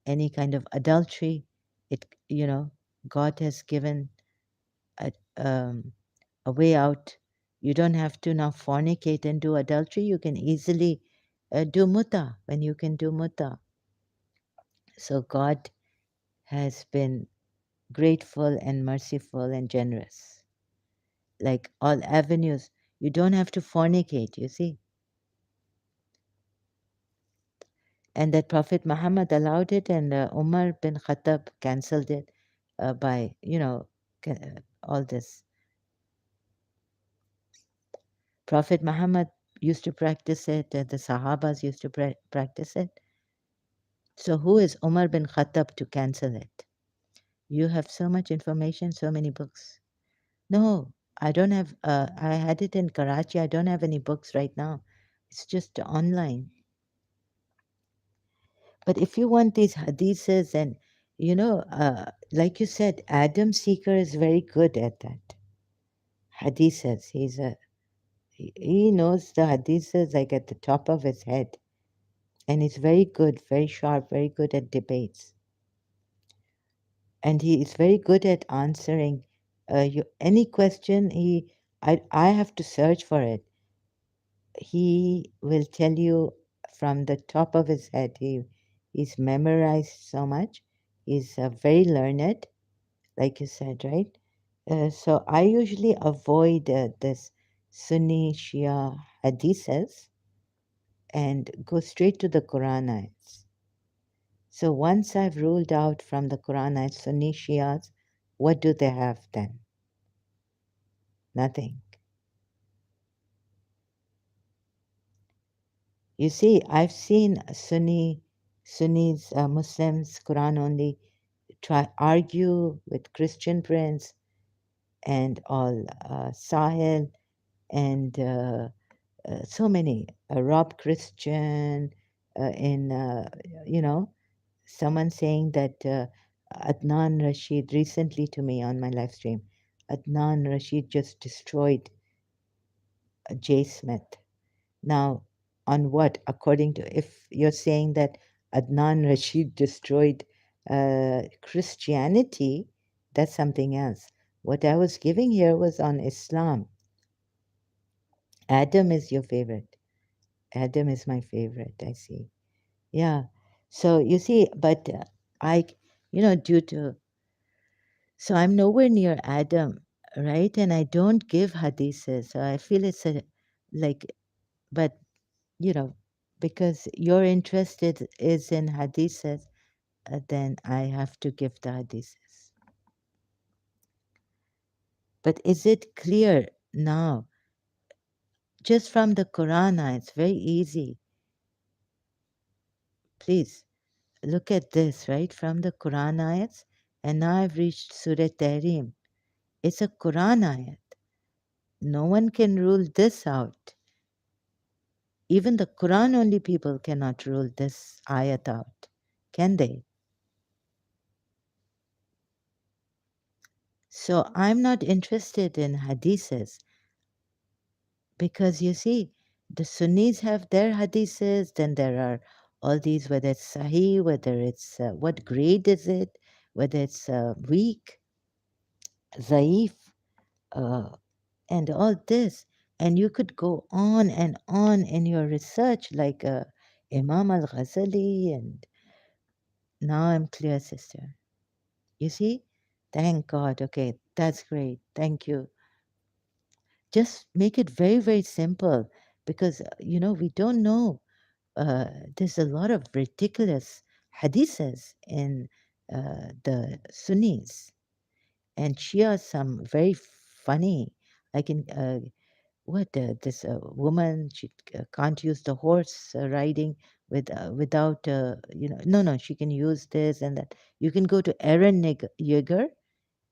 any kind of adultery. God has given a, a way out. You don't have to now fornicate and do adultery. You can easily do mutta when you can do mutta. So God has been grateful and merciful and generous. Like all avenues, you don't have to fornicate, you see. and that Prophet Muhammad allowed it, and Umar bin Khattab cancelled it by, all this. Prophet Muhammad used to practice it, the Sahabas used to practice it. So, who is Umar bin Khattab to cancel it? You have so much information, so many books. No, I don't have, I had it in Karachi. I don't have any books right now. It's just online. But if you want these hadiths, and like you said, Adam Seeker is very good at that. Hadiths. He knows the hadiths like at the top of his head, and he's very good, very sharp, very good at debates, and he is very good at answering any question. I have to search for it. He will tell you from the top of his head. He's memorized so much. He's very learned, like you said, right? So I usually avoid this Sunni Shia hadiths and go straight to the Quran ayats. So once I've ruled out from the Quran ayats Sunni Shias, what do they have then? Nothing. You see, I've seen Sunnis, Muslims, Quran only, try argue with Christian prince and all, Sahel and so many, Rob Christian, in, someone saying that Adnan Rashid recently to me on my live stream, Adnan Rashid just destroyed Jay Smith. Now, on what? According to, if you're saying that Adnan Rashid destroyed Christianity, that's something else. What I was giving here was on Islam. Adam is your favorite. Adam is my favorite, I see. Yeah. So you see, but I, due to, so I'm nowhere near Adam, right? And I don't give hadiths. So I feel it's like, but because your interest is in hadiths, then I have to give the hadiths. But is it clear now? Just from the Quran, it's very easy. Please look at this, right? From the Quran ayats, and now I've reached Surah Tahrim. It's a Quran ayat. No one can rule this out. Even the Quran only people cannot rule this ayat out, can they? So I'm not interested in hadiths because you see, the Sunnis have their hadiths, then there are all these, whether it's Sahih, whether it's what grade is it, whether it's weak, Zaif, uh, and all this. And you could go on and on in your research, like Imam al Ghazali, and now I'm clear, sister. You see? Thank God. Okay, that's great. Thank you. Just make it very, very simple because, we don't know. There's a lot of ridiculous hadiths in the Sunnis and Shia, some very funny. I can, what, this woman, she can't use the horse riding without, no, she can use this and that. You can go to Aaron Yeager.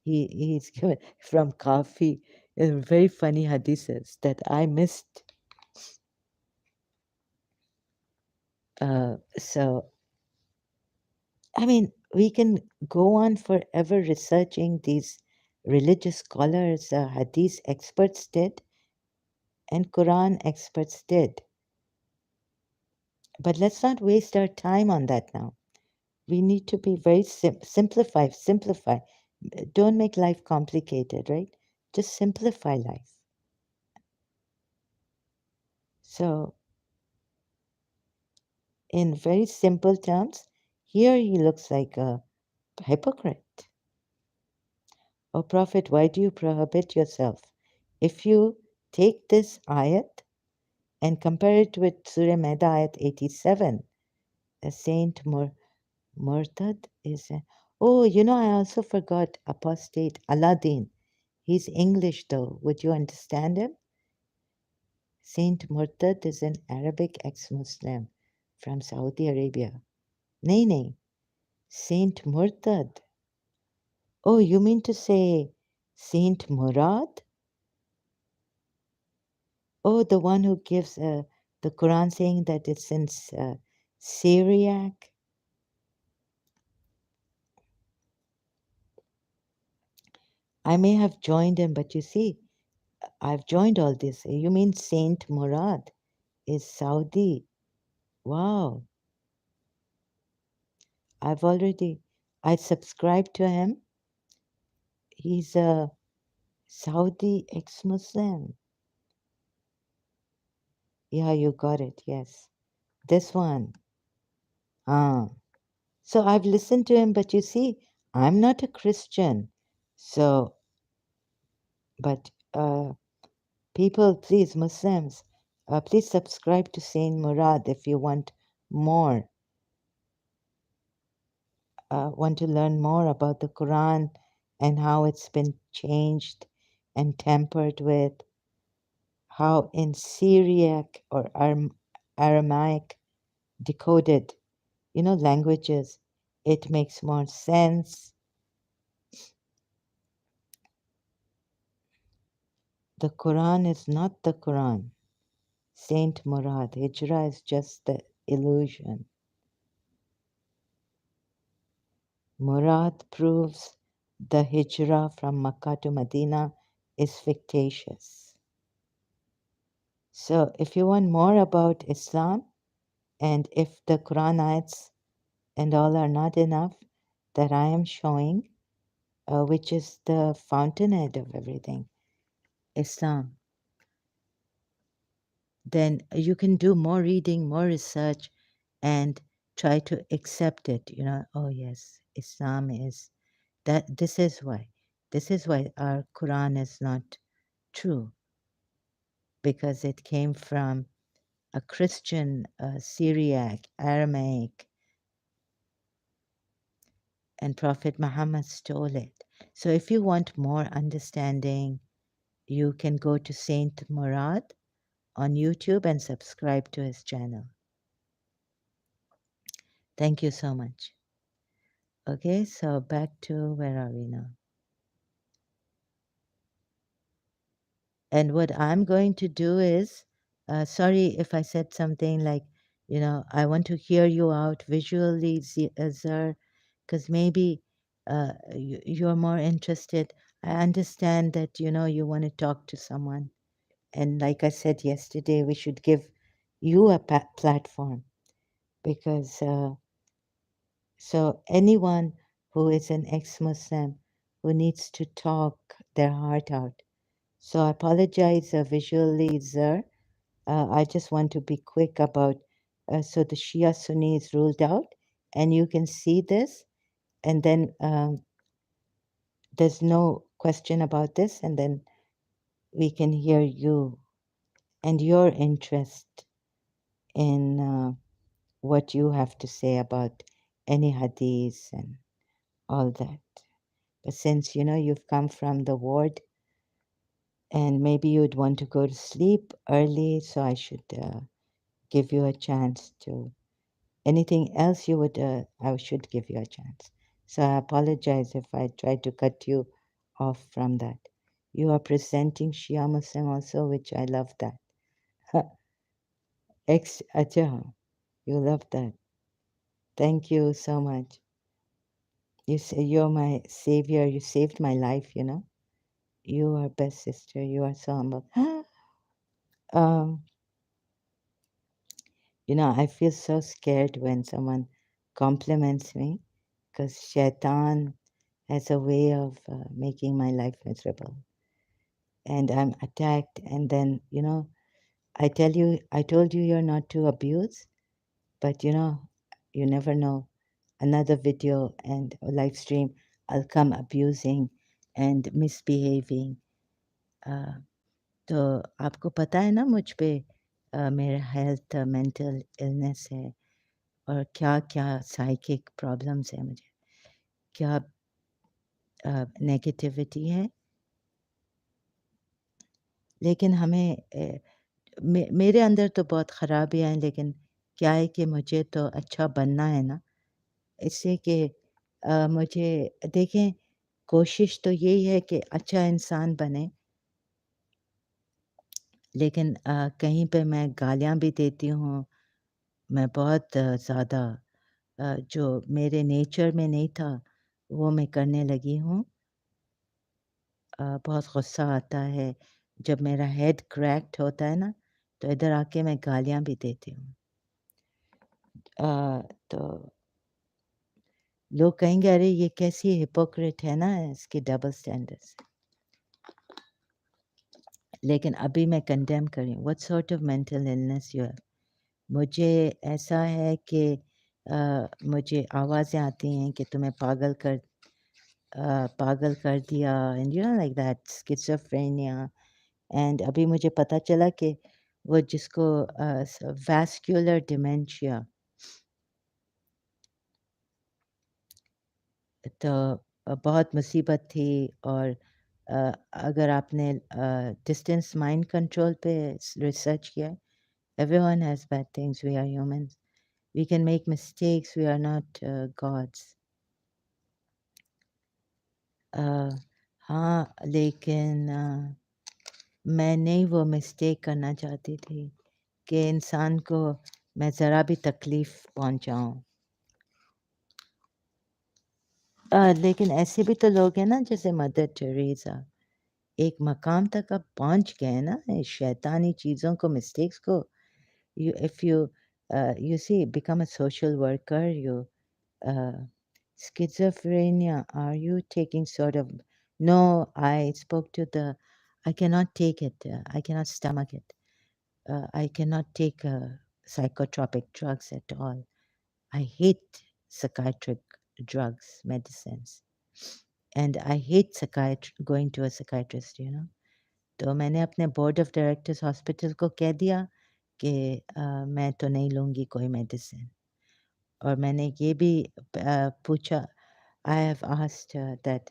He's given from Kafi, very funny hadiths that I missed. So, I mean, we can go on forever researching these religious scholars, hadith experts did, and Quran experts did. But let's not waste our time on that now. We need to be very simplify, simplify. Don't make life complicated, right? Just simplify life. So, in very simple terms, here he looks like a hypocrite. O Prophet, why do you prohibit yourself? If you take this ayat and compare it with Surah Maida ayat 87, A Saint Murtad is a, oh, I also forgot apostate Aladdin. He's English though. Would you understand him? Saint Murtad is an Arabic ex-Muslim from Saudi Arabia. Nay, nay. Saint Murtad. Oh, you mean to say Saint Murad? Oh, the one who gives the Quran saying that it's in Syriac. I may have joined him, but you see, I've joined all this. You mean Saint Murad is Saudi? Wow. I've already, I subscribed to him. He's a Saudi ex-Muslim. Yeah, you got it. Yes. This one. Ah. So I've listened to him, but you see, I'm not a Christian. So, but people, please, Muslims, please subscribe to Saint Murad if you more, want to learn more about the Quran and how it's been changed and tampered with, how in Syriac or Aramaic decoded, languages, it makes more sense. The Quran is not the Quran. Saint Murad, Hijrah is just the illusion. Murad proves the Hijrah from Makkah to Medina is fictitious. So, if you want more about Islam, and if the Quran ayats and all are not enough that I am showing, which is the fountainhead of everything, Islam, then you can do more reading, more research, and try to accept it. Oh, yes, Islam is that. This is why. This is why our Quran is not true, because it came from a Christian Syriac, Aramaic, and Prophet Muhammad stole it. So if you want more understanding, you can go to Saint Murad on YouTube and subscribe to his channel. Thank you so much. Okay, so back to where are we now? And what I'm going to do is, sorry if I said something like, I want to hear you out visually, Azhar, because maybe you're more interested. I understand that, you want to talk to someone. And like I said yesterday, we should give you a platform because so anyone who is an ex-Muslim who needs to talk their heart out. So I apologize visually, sir. I just want to be quick about, so the Shia Sunni is ruled out, and you can see this, and then there's no question about this, and then we can hear you and your interest in what you have to say about any hadith and all that. But since you've come from the ward and maybe you'd want to go to sleep early, so I should give you a chance to anything else you would, I should give you a chance. So I apologize if I tried to cut you off from that. You are presenting Shia Muslim also, which I love that. Ex Acha, you love that. Thank you so much. You say you're my savior. You saved my life. You are best sister. You are so humble. um, I feel so scared when someone compliments me because Shaitan has a way of making my life miserable. And I'm attacked. And then, I told you you're not to abuse, but you never know. Another video and a live stream, I'll come abusing and misbehaving. तो आपको पता है ना मुझ पे मेरा health mental illness है और क्या-क्या साइकिक प्रॉब्लम्स हैं मुझे, क्या नेगेटिविटी है। लेकिन हमें मेरे अंदर तो बहुत ख़राबियाँ हैं, लेकिन क्या है कि मुझे तो अच्छा बनना है ना, इससे कि मुझे देखें, कोशिश तो यही है कि अच्छा इंसान बने, लेकिन कहीं पे मैं गालियाँ भी देती हूँ, मैं बहुत ज़्यादा जो मेरे नेचर में नहीं था, वो मैं करने लगी हूँ। बहुत गुस्सा आता है, जब मेरा हेड क्रैक्ड होता है ना, तो इधर आके मैं गालियाँ भी देती हूँ। तो लोग कहेंगे, "अरे! ये कैसी हिपोक्रिट है ना, इसकी डबल स्टैंडर्ड्स।" लेकिन अभी मैं कंडेम कर रही हूँ, what sort of mental illness you have? मुझे ऐसा है कि मुझे आवाज़ें आती हैं कि तुम्हें पागल कर दिया, and you know like that, schizophrenia. And अभी मुझे पता चला कि वो जिसको वैस्कुलर डिमेंशिया, तो बहुत मुसीबत थी। और अगर आपने डिस्टेंस माइंड कंट्रोल पे रिसर्च किया है, everyone has bad things, we are humans, we can make mistakes, we are not gods. हाँ, लेकिन मैं नहीं वो मिस्टेक करना चाहती थी कि इंसान को मैं ज़रा भी तकलीफ़ पहुँचाऊँ। लेकिन ऐसे भी तो लोग हैं ना, जैसे मदर टेरेसा, एक मकाम तक आप पहुँच गए हैं ना, इस शैतानी चीज़ों को, मिस्टेक्स को। You if you you see become a social worker, you schizophrenia, are you taking sort of, no, I spoke to the, I cannot take it, I cannot stomach it, I cannot take psychotropic drugs at all. I hate psychiatric drugs, medicines, and I hate going to a psychiatrist, you know. तो मैंने अपने board of directors hospital को कह दिया कि मैं तो नहीं लूँगी कोई मेडिसिन। और मैंने ये भी पूछा, I have asked that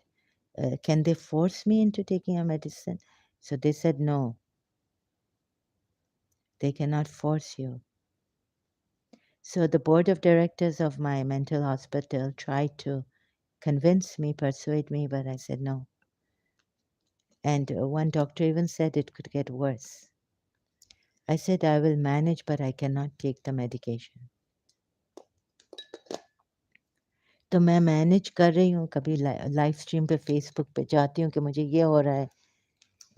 can they force me into taking a medicine? So they said no, they cannot force you. So the board of directors of my mental hospital tried to convince me, persuade me, but I said no. And one doctor even said it could get worse. I said I will manage, but I cannot take the medication. तो मैं manage कर रही हूँ, कभी live stream पे Facebook पे जाती हूँ कि मुझे ये हो रहा है,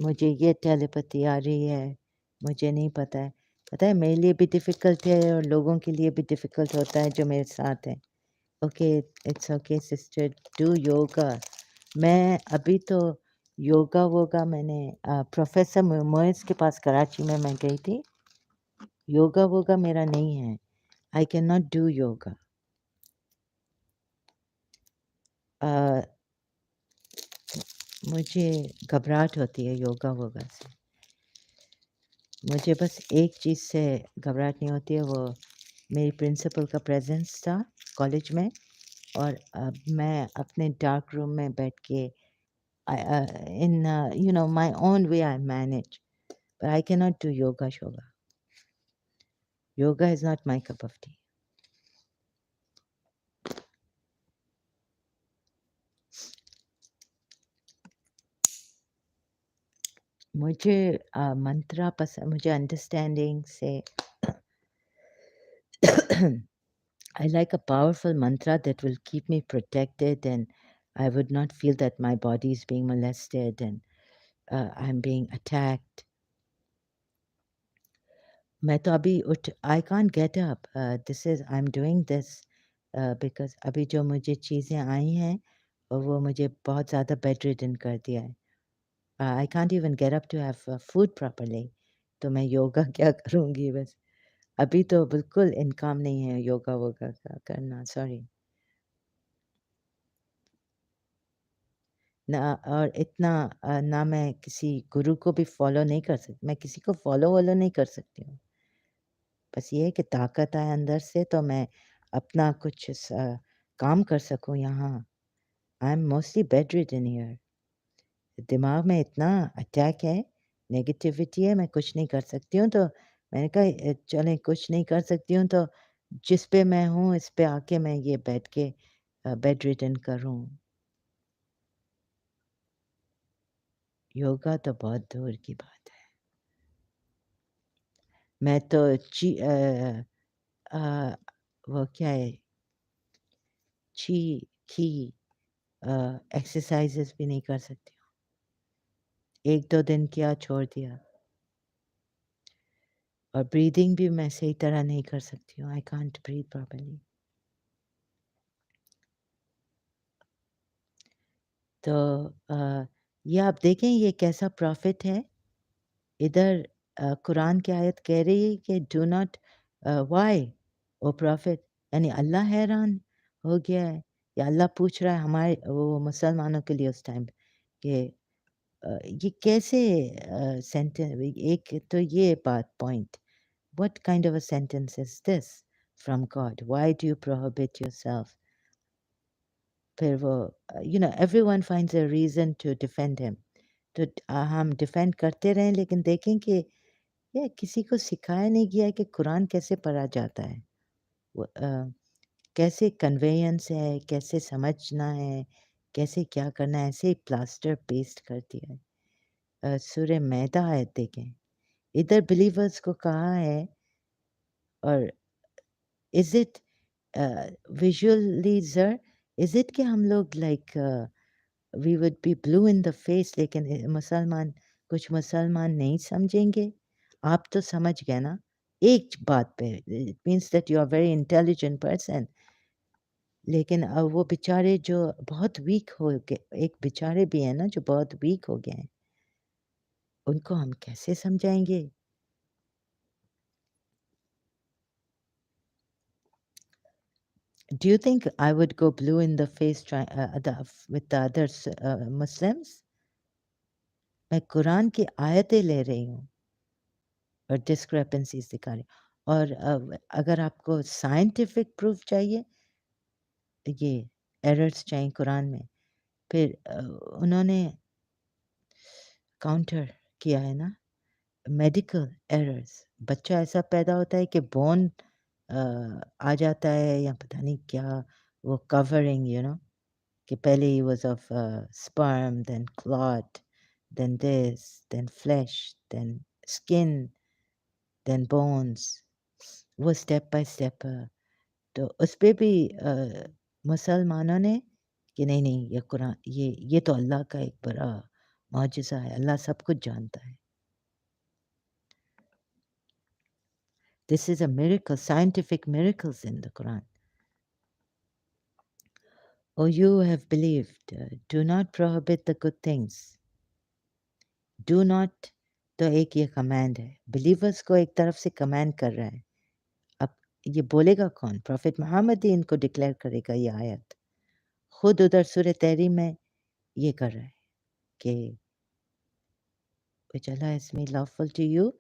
मुझे ये टेलीपैथी आ रही है, मुझे नहीं पता है। पता है, मेरे लिए भी डिफ़िकल्ट है और लोगों के लिए भी डिफ़िकल्ट होता है जो मेरे साथ हैं। Okay, it's okay sister, do yoga. मैं अभी तो योगा-वोगा मैंने प्रोफ़ेसर मोइज़ के पास कराची में मैं गई थी। योगा-वोगा मेरा नहीं है। आई कैन नॉट डू योगा। मुझे घबराहट होती है योगा-वोगा से। मुझे बस एक चीज़ से घबराहट नहीं होती है, वो मेरी प्रिंसिपल का प्रेज़ेंस था कॉलेज में। और मैं अपने डार्क रूम में बैठ के in you know my own way I manage, but I can not do योगा-शोगा। Yoga is not my cup of tea. मुझे मंत्रा पसंद, मुझे अंडरस्टैंडिंग से I like a powerful mantra that will keep me protected, and I would not feel that my body is being molested and I'm being attacked. मैं तो अभी उठ, I can't get up, this is, I am doing this because अभी जो मुझे चीज़ें आई हैं, वो मुझे बहुत ज़्यादा बेड रिडन कर दिया है। I can't even get up to have food properly. तो मैं योगा क्या करूँगी बस। अभी तो बिल्कुल इनकाम नहीं है योगा-वोगा का करना, सॉरी। ना, और इतना ना मैं किसी गुरु को भी फ़ॉलो नहीं कर सकती, मैं किसी को फ़ॉलो-वॉलो नहीं कर सकती हूँ। बस ये है कि ताकत आए अंदर से, तो मैं अपना कुछ काम कर सकूं यहाँ। I am mostly bed ridden here. दिमाग में इतना अटैक है, नेगेटिविटी है, मैं कुछ नहीं कर सकती हूँ। तो मैंने कहा चलें कुछ नहीं कर सकती हूँ तो जिस पे मैं हूँ इस पे आके मैं ये बैठ के बेड रिडन करूँ। योगा तो बहुत दूर की बात है। मैं तो अ, वो क्या है, ची की एक्सरसाइजेस भी नहीं कर सकती हूँ। 1-2 दिन किया, छोड़ दिया। और ब्रीदिंग भी मैं सही तरह नहीं कर सकती हूँ। I can't breathe properly. तो ये आप देखें ये कैसा प्रॉफिट है। इधर कुरान की आयत कह रही है कि do not why O prophet, यानी अल्लाह हैरान हो गया है या अल्लाह पूछ रहा है हमारे वो मुसलमानों के लिए उस टाइम कि ये कैसे सेंटेंस। एक तो ये बात point, what kind of a sentence is this from God, why do you prohibit yourself. फिर वो everyone finds a reason to defend him. तो हम डिफेंड करते रहें लेकिन देखें कि ये किसी को सिखाया नहीं गया है कि कुरान कैसे पढ़ा जाता है। वो, कैसे कन्वेयंस है, कैसे समझना है, कैसे क्या करना है, ऐसे ही प्लास्टर पेस्ट कर दिया है। सूर्य मैदा है देखें, इधर बिलीवर्स को कहा है। और is it visualiser, is it कि हम लोग like we would be blue in the face, लेकिन मुसलमान कुछ मुसलमान नहीं समझेंगे। आप तो समझ गए ना एक बात पे, it means that you are very intelligent person. लेकिन अब वो बेचारे जो बहुत वीक हो गए, एक बेचारे भी हैं ना जो बहुत वीक हो गए हैं, उनको हम कैसे समझाएंगे। Do you think I would go blue in the face with the other Muslims? मैं कुरान की आयतें ले रही हूँ और डिस्क्रेपेंसीज दिखा रही हूँ। और अगर आपको साइंटिफिक प्रूफ चाहिए, ये एरर्स चाहिए कुरान में, फिर उन्होंने काउंटर किया है ना मेडिकल एरर्स। बच्चा ऐसा पैदा होता है कि बोन आ जाता है या पता नहीं क्या, वो कवरिंग कि पहले he was of sperm, then clot, then this, then flesh, then skin, then bones, वो स्टेप बाय स्टेप। तो उस पे भी मुसलमानों ने कि नहीं नहीं ये कुरान, ये तो अल्लाह का एक बड़ा मौजज़ा है, अल्लाह सब कुछ जानता है। This is a miracle, scientific miracles in the Quran. Oh, you have believed, do not prohibit the good things. Do not, तो एक ये कमांड है, बिलीवर्स को एक तरफ से कमांड कर रहा है। अब ये बोलेगा कौन? प्रॉफिट मोहम्मद ही इनको डिक्लेयर करेगा ये आयत। खुद उधर सूरह तहरीम में ये कर रहा है कि which Allah has made lawful to you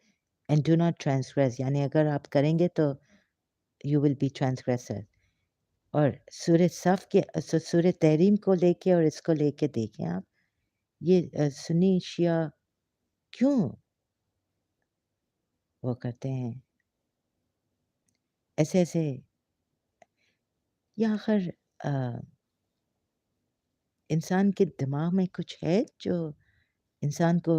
and do not transgress, यानी अगर आप करेंगे तो you will be transgressor। और सूरह सफ़ के सूरह तहरीम को लेके और इसको लेके देखें आप, ये सुन्नी शिया क्यों वो करते हैं ऐसे-ऐसे, या आखिर इंसान के दिमाग में कुछ है जो इंसान को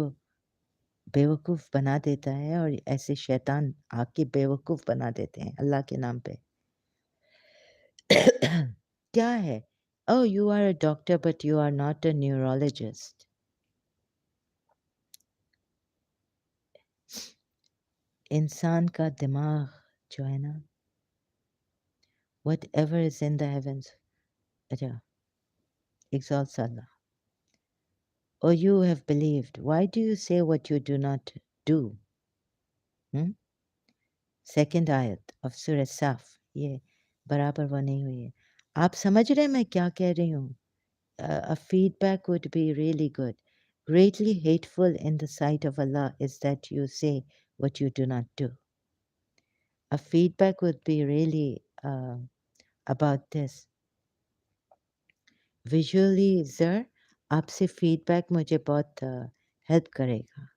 बेवकूफ़ बना देता है और ऐसे शैतान आके बेवकूफ़ बना देते हैं अल्लाह के नाम पे। क्या है? Oh you are a doctor but you are not a neurologist. इंसान का दिमाग जो है ना, whatever is in the heavens, अच्छा, exalts Allah. Or you have believed. Why do you say what you do not do? Hmm? Second ayat of Surah Saf. ये बराबर वो नहीं हुई है। आप समझ रहे हैं मैं क्या कह रही हूँ? A feedback would be really good. Greatly hateful in the sight of Allah is that you say what you do not do. A feedback would be really about this. Visually sir आपसे feedback मुझे बहुत help करेगा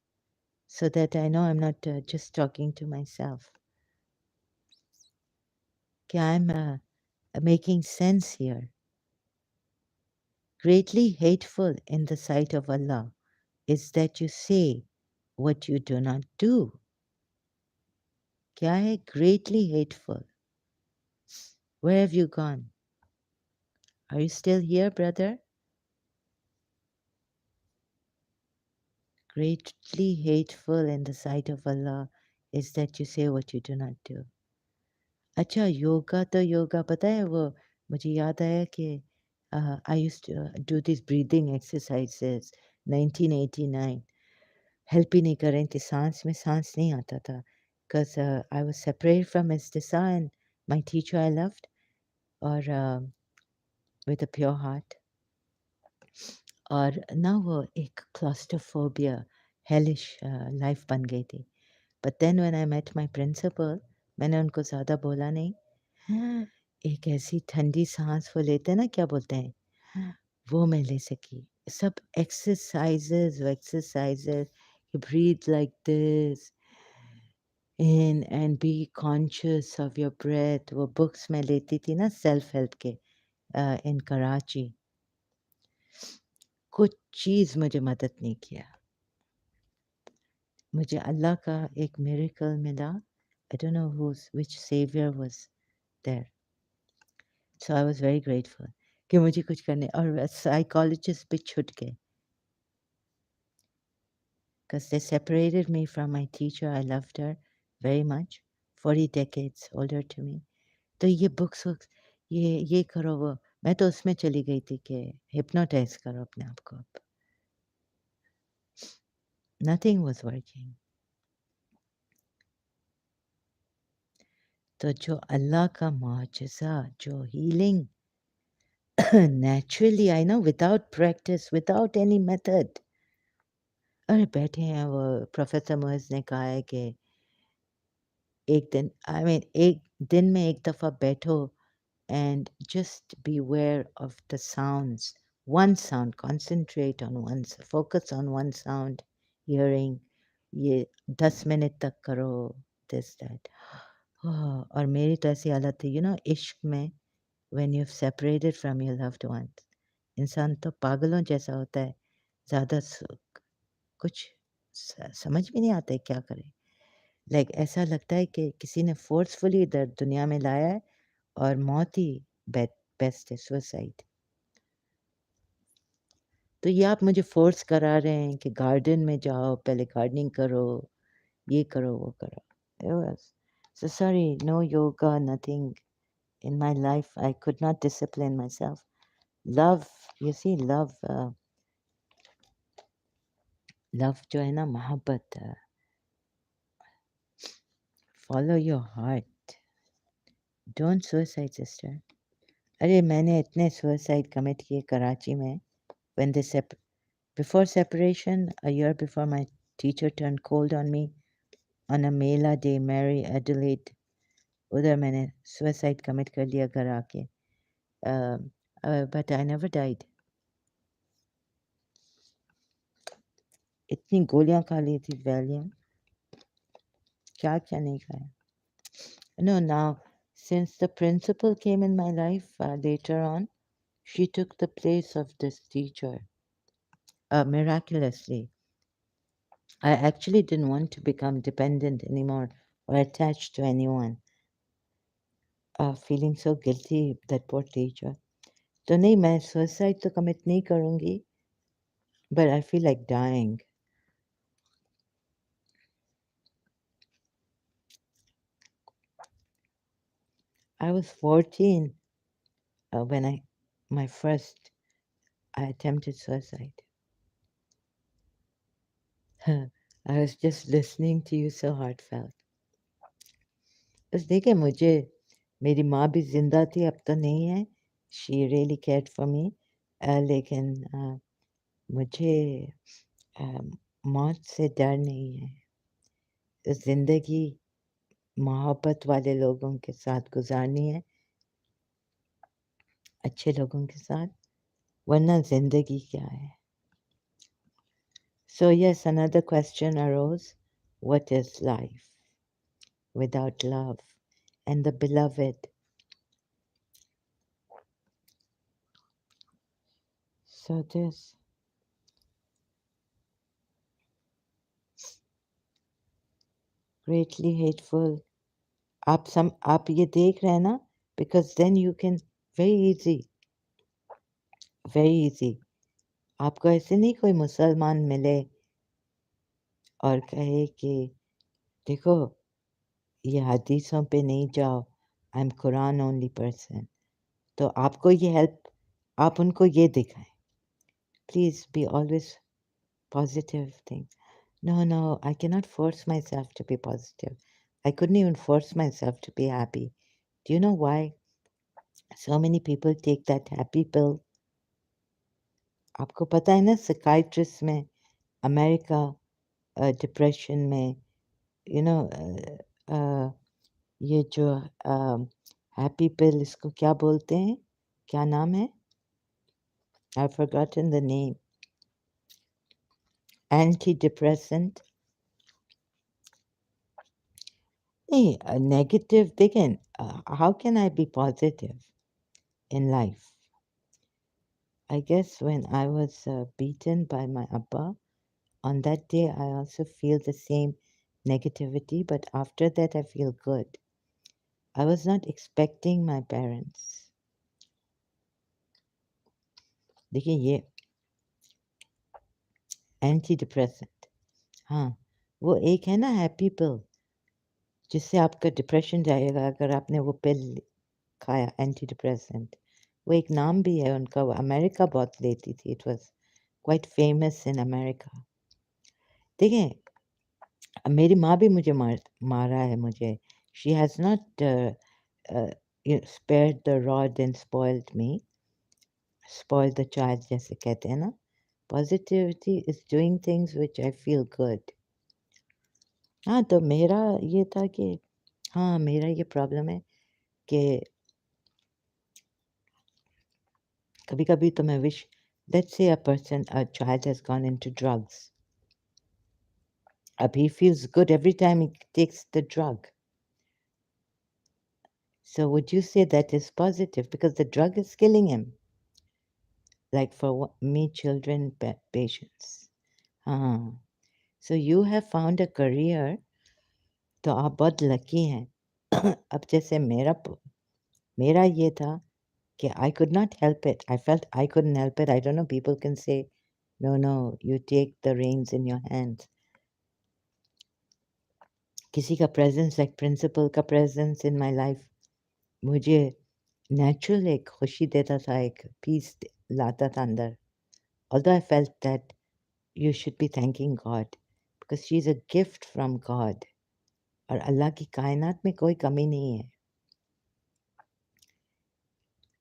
so that I know I'm not just talking to myself. कि I'm making sense here. Greatly hateful in the sight of Allah is that you say what you do not do. क्या है greatly hateful? Where have you gone? Are you still here, brother? Greatly hateful in the sight of Allah is that you say what you do not do. अच्छा योगा तो योगा पता है वो मुझे याद आया कि I used to do these breathing exercises 1989 help ही नहीं कर रही थी सांस में सांस नहीं आता था because I was separated from Istisa and my teacher I loved or with a pure heart और ना वो एक claustrophobia hellish life बन गई थी but then when I met my principal मैंने उनको ज़्यादा बोला नहीं हाँ, एक ऐसी ठंडी सांस वो लेते हैं ना क्या बोलते हैं हाँ, वो मैं ले सकी सब exercises you breathe like this in and be conscious of your breath वो बुक्स में लेती थी ना सेल्फ हेल्प के इन कराची कुछ चीज़ मुझे मदद नहीं किया मुझे अल्लाह का एक मिरेकल मिला I don't know which savior was there so I was very grateful कि मुझे कुछ करने और साइकोलॉजिस्ट भी छूट गए because they separated me from my teacher I loved her very much 40 decades older to me तो ये बुक्स वुक्स ये करो वो मैं तो उसमें चली गई थी कि हिप्नोटाइज करो अपने आप को अब नथिंग वाज वर्किंग तो जो अल्लाह का मुआजिज़ा जो healing naturally I know without practice without any method अरे बैठे हैं वो प्रोफेसर मोइज ने कहा है कि एक दिन आई मीन एक दिन में एक दफ़ा बैठो and just beware of the sounds. One sound, concentrate on one, focus on one sound, hearing. ये 10 मिनट तक करो this that. और मेरी तो ऐसी हालत थी इश्क में when you've separated from your loved ones इंसान तो पागलों जैसा होता है ज़्यादा कुछ समझ भी नहीं आता है क्या करे लाइक ऐसा लगता है कि किसी ने फोर्सफुली इधर दुनिया में लाया है और मौत ही बेस्ट है सुसाइड तो ये आप मुझे फ़ोर्स करा रहे हैं कि गार्डन में जाओ, पहले गार्डनिंग करो, ये करो, वो करो। It was so sorry, no yoga, nothing in my life. I could not discipline myself. Love, you see, love जो है ना मोहब्बत follow your heart. Don't suicide, sister. अरे मैंने इतने suicide commit किए कराची में when they before separation, a year before my teacher turned cold on me on a Mela Day, Mary Adelaide उधर मैंने सुसाइड कमिट कर लिया घर आके बट आई नेवर डाइड इतनी गोलियां खा ली थी वैलियम क्या क्या नहीं खाया no now since the principal came in my life later on she took the place of this teacher miraculously I actually didn't want to become dependent anymore or attached to anyone feeling so guilty that poor teacher तो नहीं मैं suicide तो commit नहीं करूँगी but I feel like dying I was 14 when my first I attempted suicide. I was just listening to you so heartfelt. बस देखिए मुझे मेरी माँ भी जिंदा थी अब तो नहीं है she really cared for me लेकिन मुझे मौत से डर नहीं है तो ज़िंदगी मोहब्बत वाले लोगों के साथ गुजारनी है अच्छे लोगों के साथ, वरना जिंदगी क्या है. So yes, another question arose: what is life without love and the beloved? So this greatly hateful. आप ये देख रहे हैं ना? Because then you can very easy. आपको ऐसे नहीं कोई मुसलमान मिले और कहे कि देखो ये हदीसों पे नहीं जाओ, I am Quran only person, तो आपको ये हेल्प, आप उनको ये दिखाएं, please be always positive thing. No, no, I cannot force myself to be positive. I couldn't even force myself to be happy. Do you know why so many people take that happy pill? आपको पता है ना, psychiatrist में, America, depression में, you know, ये जो happy पिल, इसको क्या बोलते हैं, क्या नाम है, I forgotten the name, antidepressant. नहीं, नेगेटिव देखें, how can I be positive in life? I guess when I was beaten by my Abba, on that day I also feel the same negativity, but after that I feel good. I was not expecting my parents. देखिए ये anti depressant, हाँ, वो एक है ना happy पिल, जिससे आपका depression जाएगा अगर आपने वो पिल खाया, एंटी डिप्रेसेंट. वो एक नाम भी है उनका, वो अमेरिका बहुत लेती थी, it was quite famous in America. देखिए, मेरी माँ भी मुझे मारा है मुझे. She has not spared the rod and spoiled the child, जैसे कहते हैं ना. Positivity is doing things which I feel good. हाँ, तो मेरा ये था कि हाँ, मेरा ये प्रॉब्लम है कि कभी-कभी तो मैं wish, let's say a child has gone into drugs. Ab he feels good every time he takes the drug. So would you say that is positive? Because the drug is killing him. Like for me, children, patients. हाँ, so you have found a career, तो आप बहुत lucky हैं. अब जैसे मेरा ये था कि I could not help it. I felt I couldn't help it. I don't know, people can say, no, no, you take the reins in your hands. किसी का presence, like principal का presence in my life, मुझे natural एक खुशी देता था, एक peace लाता था अंदर. Although I felt that you should be thanking God because she's a gift from God. और अल्लाह की कायनात में कोई कमी नहीं है.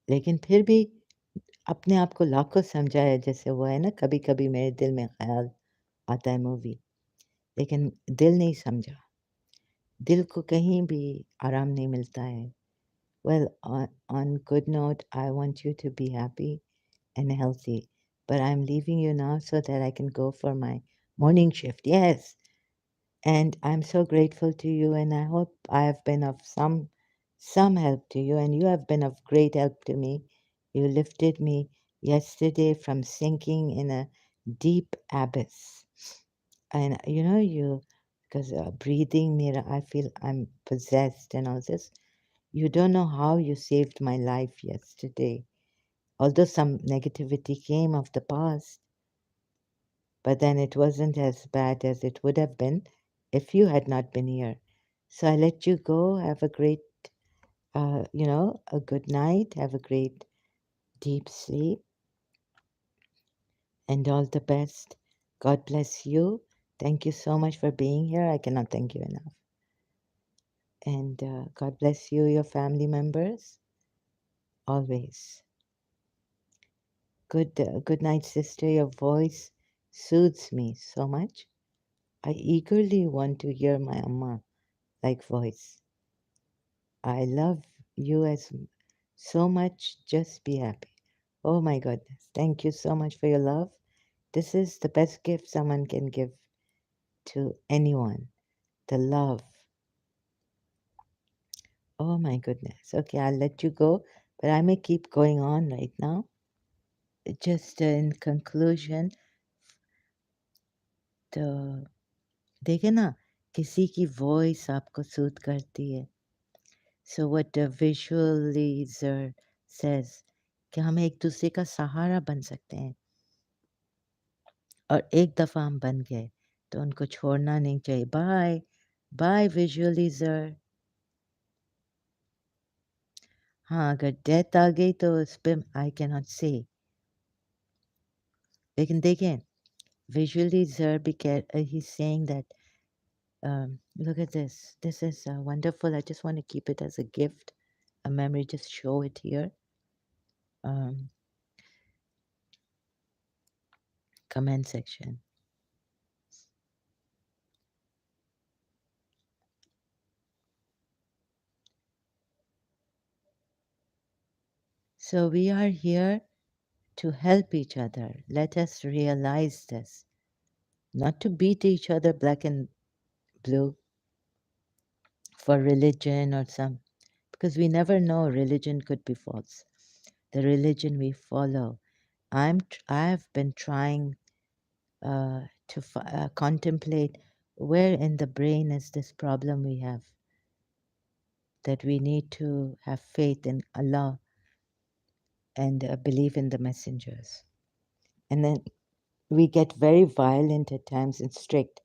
लेकिन फिर भी अपने आप को लाखों समझाया, जैसे वो है ना, कभी कभी मेरे दिल में ख्याल आता है मूवी, लेकिन दिल नहीं समझा. दिल को कहीं भी आराम नहीं मिलता है. Well, on good note, I want you to be happy and healthy, but I'm leaving you now so that I can go for my morning shift. Yes, and I'm so grateful to you, and I hope I have been of some help to you, and you have been of great help to me. You lifted me yesterday from sinking in a deep abyss. And you know, you, because breathing, Mira, I feel I'm possessed and all this. You don't know how you saved my life yesterday. Although some negativity came of the past, but then it wasn't as bad as it would have been if you had not been here. So I let you go. Have a great, a good night. Have a great deep sleep and all the best. God bless you. Thank you so much for being here. I cannot thank you enough. And God bless you, your family members, always. Good night, sister. Your voice soothes me so much. I eagerly want to hear my Amma like voice. I love you as so much. Just be happy. Oh my goodness. Thank you so much for your love. This is the best gift someone can give to anyone, the love. Oh my goodness. Okay, I'll let you go, but I may keep going on right now. Just in conclusion, तो देखिए ना किसी की voice आपको suit करती है. So what the visualizer says कि हम एक दूसरे का सहारा बन सकते हैं और एक दफ़ा हम बन गए तो उनको छोड़ना नहीं चाहिए. Bye bye visualizer. हाँ, अगर डेथ आ गई तो उस पे आई कैन नॉट से. लेकिन देखें visualizer be he's saying that look at this. This is wonderful. I just want to keep it as a gift, a memory. Just show it here. Um, comment section. So we are here to help each other. Let us realize this. Not to beat each other black and blue for religion or some, because we never know, religion could be false. The religion we follow. I have been trying to contemplate where in the brain is this problem we have, that we need to have faith in Allah and believe in the messengers. And then we get very violent at times and strict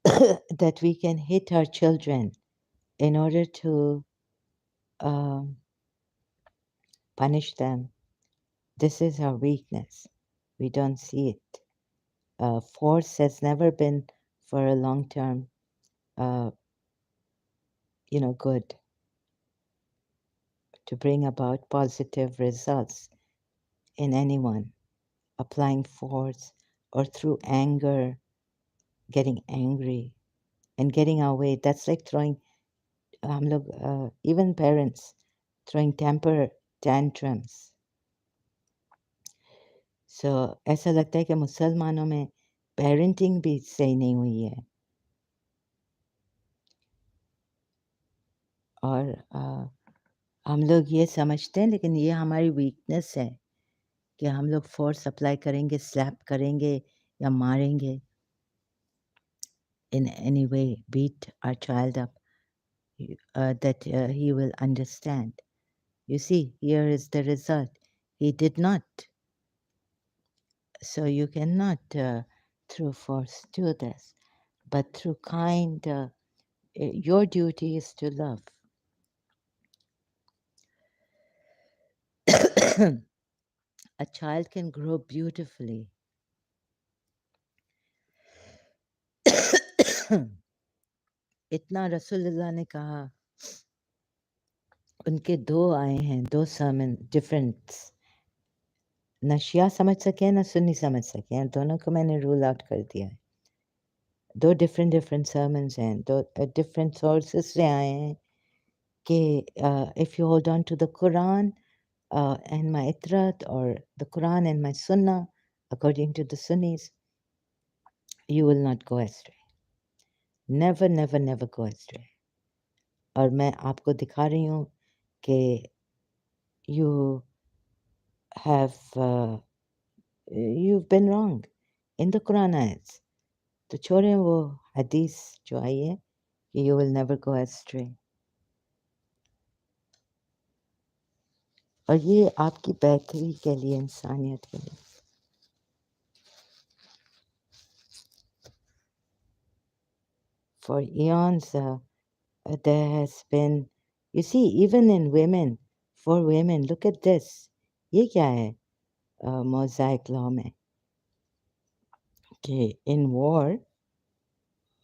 that we can hit our children in order to um, punish them. This is our weakness. We don't see it. Force has never been for a long term, uh, good to bring about positive results in anyone. Applying force or through anger, getting angry and getting our way. That's like throwing, even parents throwing temper tantrums. सो ऐसा लगता है कि मुसलमानों में parenting भी सही नहीं हुई है. और हम लोग ये समझते हैं, लेकिन ये हमारी वीकनेस है कि हम लोग फोर्स अप्लाई करेंगे, स्लैप करेंगे या मारेंगे. In any way, beat our child up, that he will understand. You see, here is the result. He did not. So you cannot, through force, do this. But through kind, your duty is to love. A child can grow beautifully. इतना रसूलुल्लाह ने कहा, उनके दो आए हैं, दो sermon different. न शिया समझ सके न सुन्नी समझ सके, दोनों को मैंने रूल आउट कर दिया है. दो डिफरेंट सर्मन्स हैं, दो डिफरेंट सोर्सेस से आए हैं कि if you hold on to the Quran and my itrat, or the Quran and my sunnah, according to the Sunnis, you will not go astray. Never, never, never go astray. और मैं आपको दिखा रही हूँ कि you have you've been wrong in the Quran ayats. तो छोड़ें वो हदीस जो आई है कि you will never go astray. और ये आपकी बेहतरी के लिए, इंसानियत के लिए. For eons, there has been, you see, even in women, for women, look at this. ये क्या है mosaic law में? कि in war,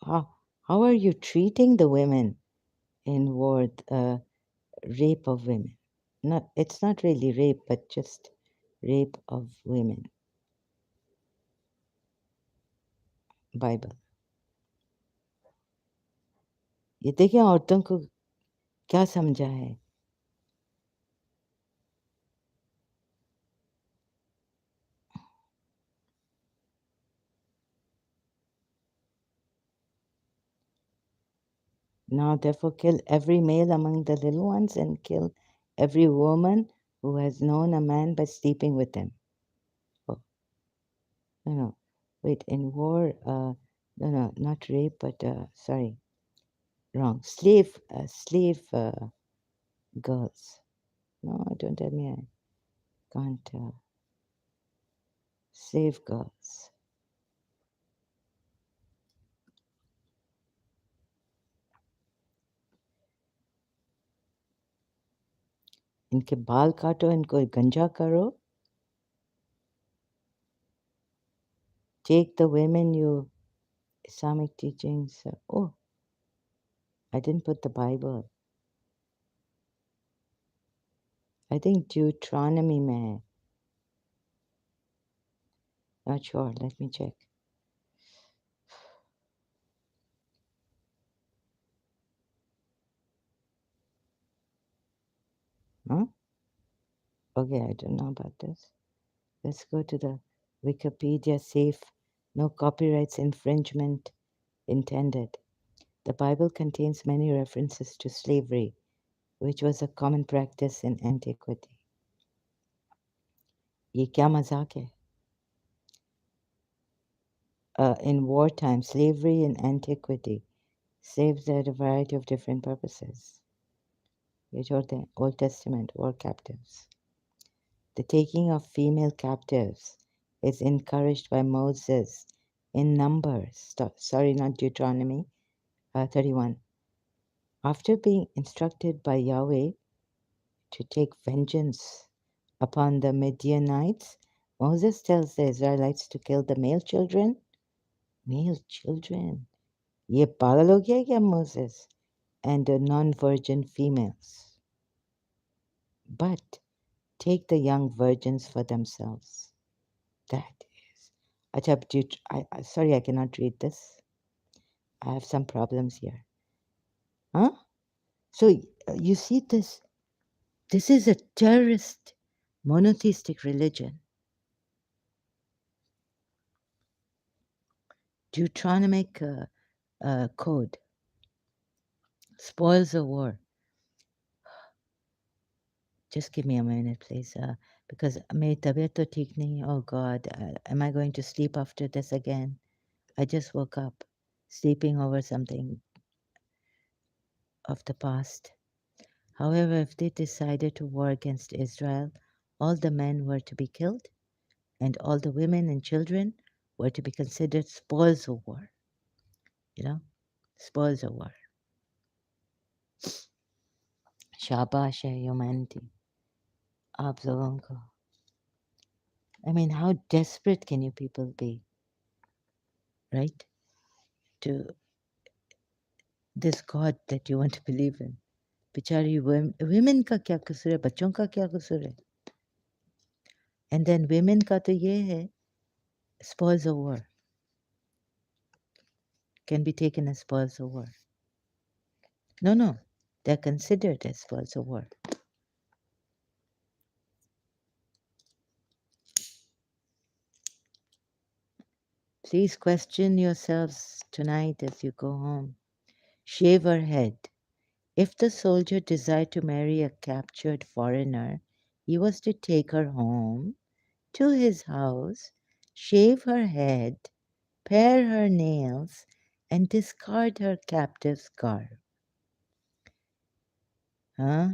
how are you treating the women in war? Rape of women. Not, it's not really rape, but just rape of women. Bible. ये देखिए औरतों को क्या समझा है. Now therefore kill every male among the little ones and kill every woman who has known a man by sleeping with him. Oh, no, no. Wait, in war, no, no, not rape, but, sorry, wrong. Slave girls. No, don't tell me I can't. Slave girls. इनके बाल काटो, इनको गंजा करो. Take the women you Islamic teachings. Oh, I didn't put the Bible. I think Deuteronomy में है. Not sure. Let me check. Huh? Okay, I don't know about this. Let's go to the Wikipedia safe. No copyrights infringement intended. The Bible contains many references to slavery, which was a common practice in antiquity. ये क्या मजाक है? In wartime, slavery in antiquity, slaves had a variety of different purposes. ये जोड़ते हैं, Old Testament war captives. The taking of female captives is encouraged by Moses in Numbers. Sorry, not Deuteronomy 31. After being instructed by Yahweh to take vengeance upon the Midianites, Moses tells the Israelites to kill the male children. Male children. ये पागल हो गया क्या Moses? And the non-virgin females. But take the young virgins for themselves. That is. Sorry, I cannot read this. I have some problems here. Huh? So you see this. This is a terrorist monotheistic religion. Deuteronomic code spoils the war. Just give me a minute, please, because मेरी तबीयत तो ठीक नहीं है. Oh God, am I going to sleep after this again? I just woke up, sleeping over something of the past. However, if they decided to war against Israel, all the men were to be killed, and all the women and children were to be considered spoils of war. You know, spoils of war. शाबाश है humanity. आप लोगों को. I mean, how desperate can you people be, right? To this God that you want to believe in. बेचारी women का क्या कसूर है, बच्चों का क्या कसूर है? And then women का तो ये है, spoils of war. Can be taken as spoils of war. No, no, they're considered as spoils of war. Please question yourselves tonight as you go home. Shave her head. If the soldier desired to marry a captured foreigner, he was to take her home to his house, shave her head, pare her nails, and discard her captive's garb. Huh?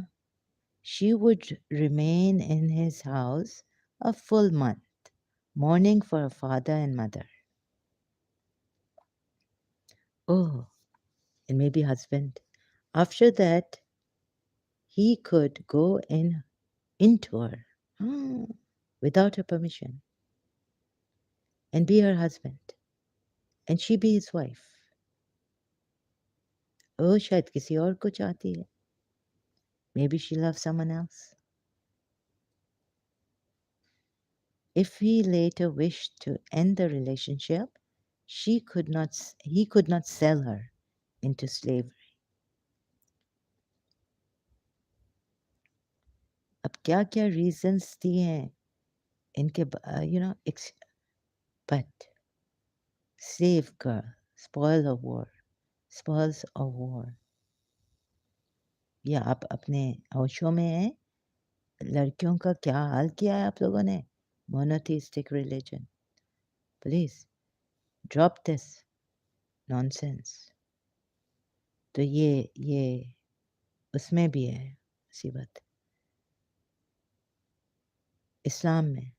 She would remain in his house a full month, mourning for her father and mother. Oh, and maybe husband. After that, he could go into her without her permission and be her husband, and she be his wife. Oh, शायद किसी और को चाहती है. Maybe she loves someone else. If he later wished to end the relationship, he could not sell her into slavery. अब क्या क्या reasons दिए हैं इनके but slave girl, spoils of war. या आप अपने होशों में हैं? लड़कियों का क्या हाल किया है आप लोगों ने? Monotheistic religion, please drop this nonsense. तो ये उसमें भी है मुसीबत, इस्लाम में।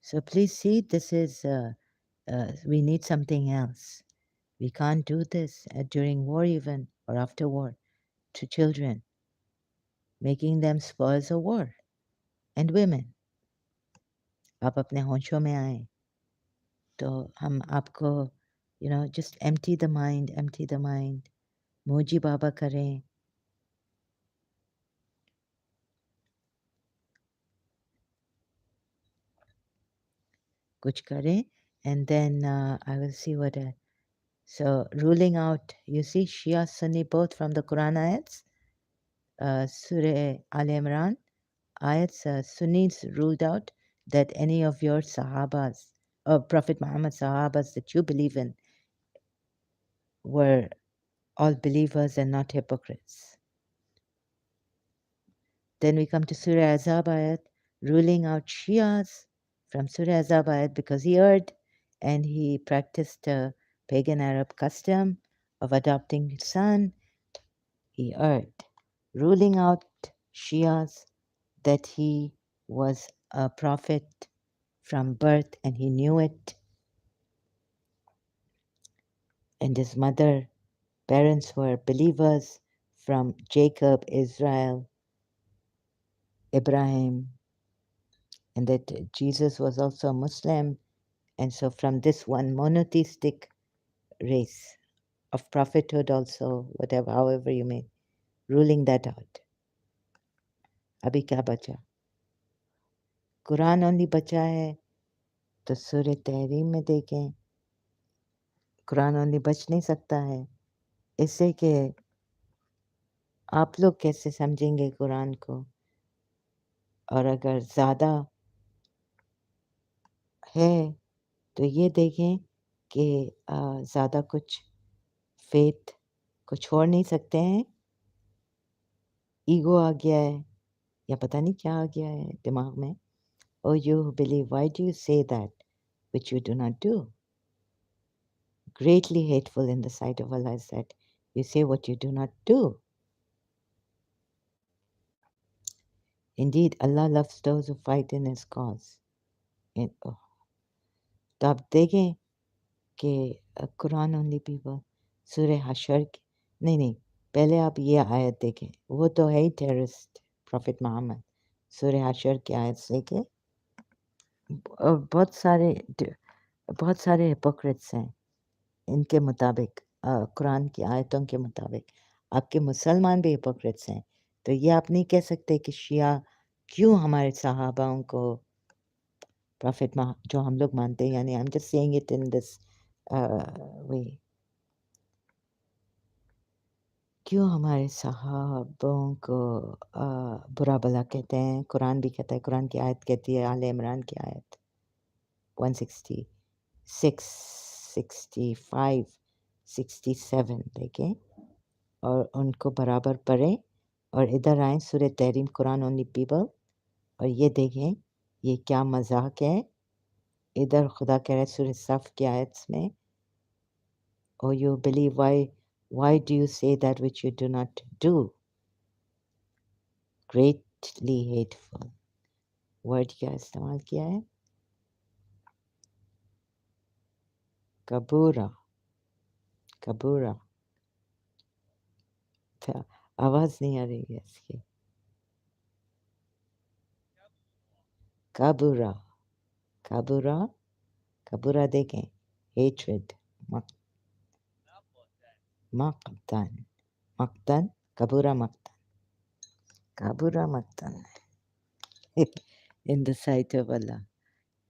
So please see, this is we need something else. We can't do this during war even or after war to children, making them spoils of war and women. आप अपने होशों में आए तो हम आपको just empty the mind, मोजी बाबा करें, कुछ करें, and then I will see what. So ruling out, you see, Shia Sunni both from the Quran ayats, Surah Al Imran ayats, Sunnis ruled out that any of your Sahabas, or Prophet Muhammad Sahabas that you believe in, were all believers and not hypocrites. Then we come to Surah Azab ayat, ruling out Shias from Surah Azab ayat because he erred and he practiced a pagan Arab custom of adopting his son. He erred, ruling out Shias that he was a prophet from birth and he knew it, and his parents were believers from Jacob, Israel, Ibrahim, and that Jesus was also a Muslim. And so from this one monotheistic race of prophethood also, whatever, however you may, ruling that out. Abhi kya bacha? Quran only bacha hai, तो सूर्य तहरीम में देखें, Quran only बच नहीं सकता है, इससे कि आप लोग कैसे समझेंगे कुरान को, और अगर ज़्यादा है तो ये देखें कि ज़्यादा कुछ फेथ को छोड़ नहीं सकते हैं, ईगो आ गया है या पता नहीं क्या आ गया है दिमाग में. Oh, you believe, why do you say that which you do not do? Greatly hateful in the sight of Allah is that you say what you do not do. Indeed, Allah loves those who fight in His cause. तो आप देखें कि Quran only people, सूरह हशर की नहीं, पहले आप ये आयत देखें, वो तो है ही टेररिस्ट प्रॉफिट मोहम्मद, सूरह हशर की आयत से के बहुत सारे हिपोक्रेट्स हैं इनके मुताबिक, कुरान की आयतों के मुताबिक आपके मुसलमान भी हिपोक्रेट्स हैं. तो ये आप नहीं कह सकते कि शिया क्यों हमारे सहाबाओं को प्रॉफिट जो हम लोग मानते हैं, यानी I am just saying it in this way, क्यों हमारे सहाबों को बुरा भला कहते हैं. कुरान भी कहता है, कुरान की आयत कहती है, आले इमरान की आयत 166, 65, 67 देखें और उनको बराबर पढ़ें, और इधर आएँ सूरह तहरीम कुरान ओनली पीपल, और ये देखें ये क्या मजाक है. इधर खुदा कह रहा है सूरह सफ की आयत में, O you believe, why do you say that which you do not do? Greatly hateful. Word क्या इस्तेमाल किया है? कबूरा, कबूरा. आवाज नहीं आ रही है इसकी. कबूरा, कबूरा, कबूरा देखें, hatred, मक्तन, मक्तन, कबूरा मक्तन, कबूरा मक्तन. In the sight of Allah,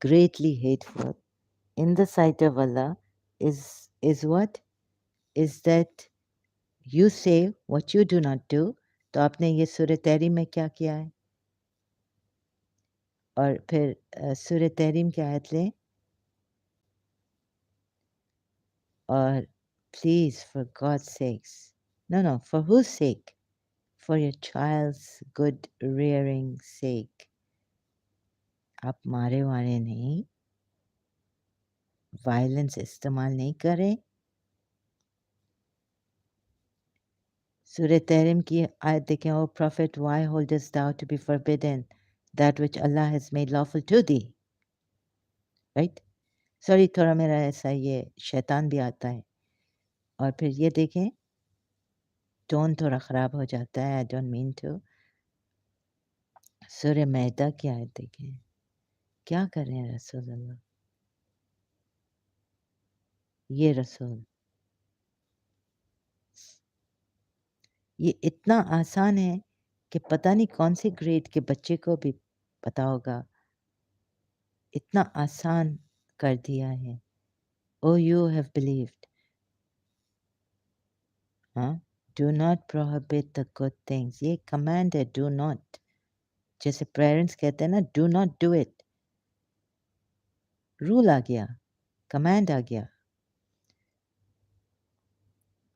greatly hateful. In the sight of Allah is what? Is that you say what you do not do. तो आपने ये सूरह तहरीम में क्या किया है? और फिर सूरह तहरीम की आयत लें और Please, for God's sakes. No, no, for whose sake? For your child's good rearing sake. आप मारे वारे नहीं, वायलेंस इस्तेमाल नहीं करें. सूरह तहरीम की आयत देखें. O Prophet, why holdest thou to be forbidden that which Allah has made lawful to thee? Right? Sorry, थोड़ा मेरा ऐसा ये शैतान भी आता है. और फिर ये देखें, टोन थोड़ा ख़राब हो जाता है. I don't mean to. सूरह मैदा की आयत देखें. क्या कर रहे हैं रसूल अल्लाह? ये रसूल, ये इतना आसान है कि पता नहीं कौन से ग्रेड के बच्चे को भी पता होगा. इतना आसान कर दिया है. Oh, you have believed. हाँ, do not prohibit the good things. ये command है, do not. जैसे parents कहते हैं ना, do not do it. Rule आ गया, command आ गया.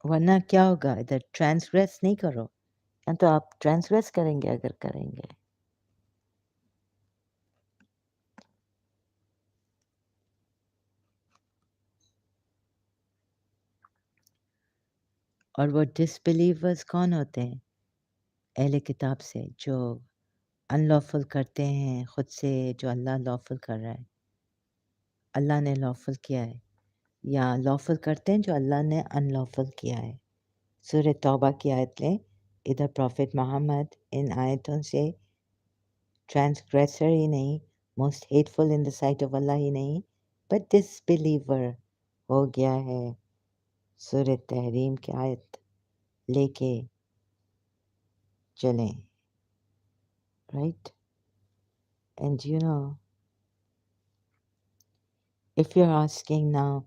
वरना क्या होगा? इधर ट्रांसग्रेस नहीं करो. या तो आप ट्रांसग्रेस करेंगे अगर करेंगे. और वो डिसबिलीवर्स कौन होते हैं? अहले किताब से जो अनलॉफुल करते हैं खुद से, जो अल्लाह लॉफुल कर रहा है, अल्लाह ने लॉफुल किया है, या लॉफुल करते हैं जो अल्लाह ने अनलॉफुल किया है. सूरह तौबा की आयत लें. इधर प्रॉफिट मोहम्मद इन आयतों से ट्रांसग्रेसर ही नहीं, most hateful in the sight of Allah ही नहीं, बट डिसबिलीवर हो गया है. सूरह तहरीम की आयत लेके चलें. Right? And you know, if you're asking now,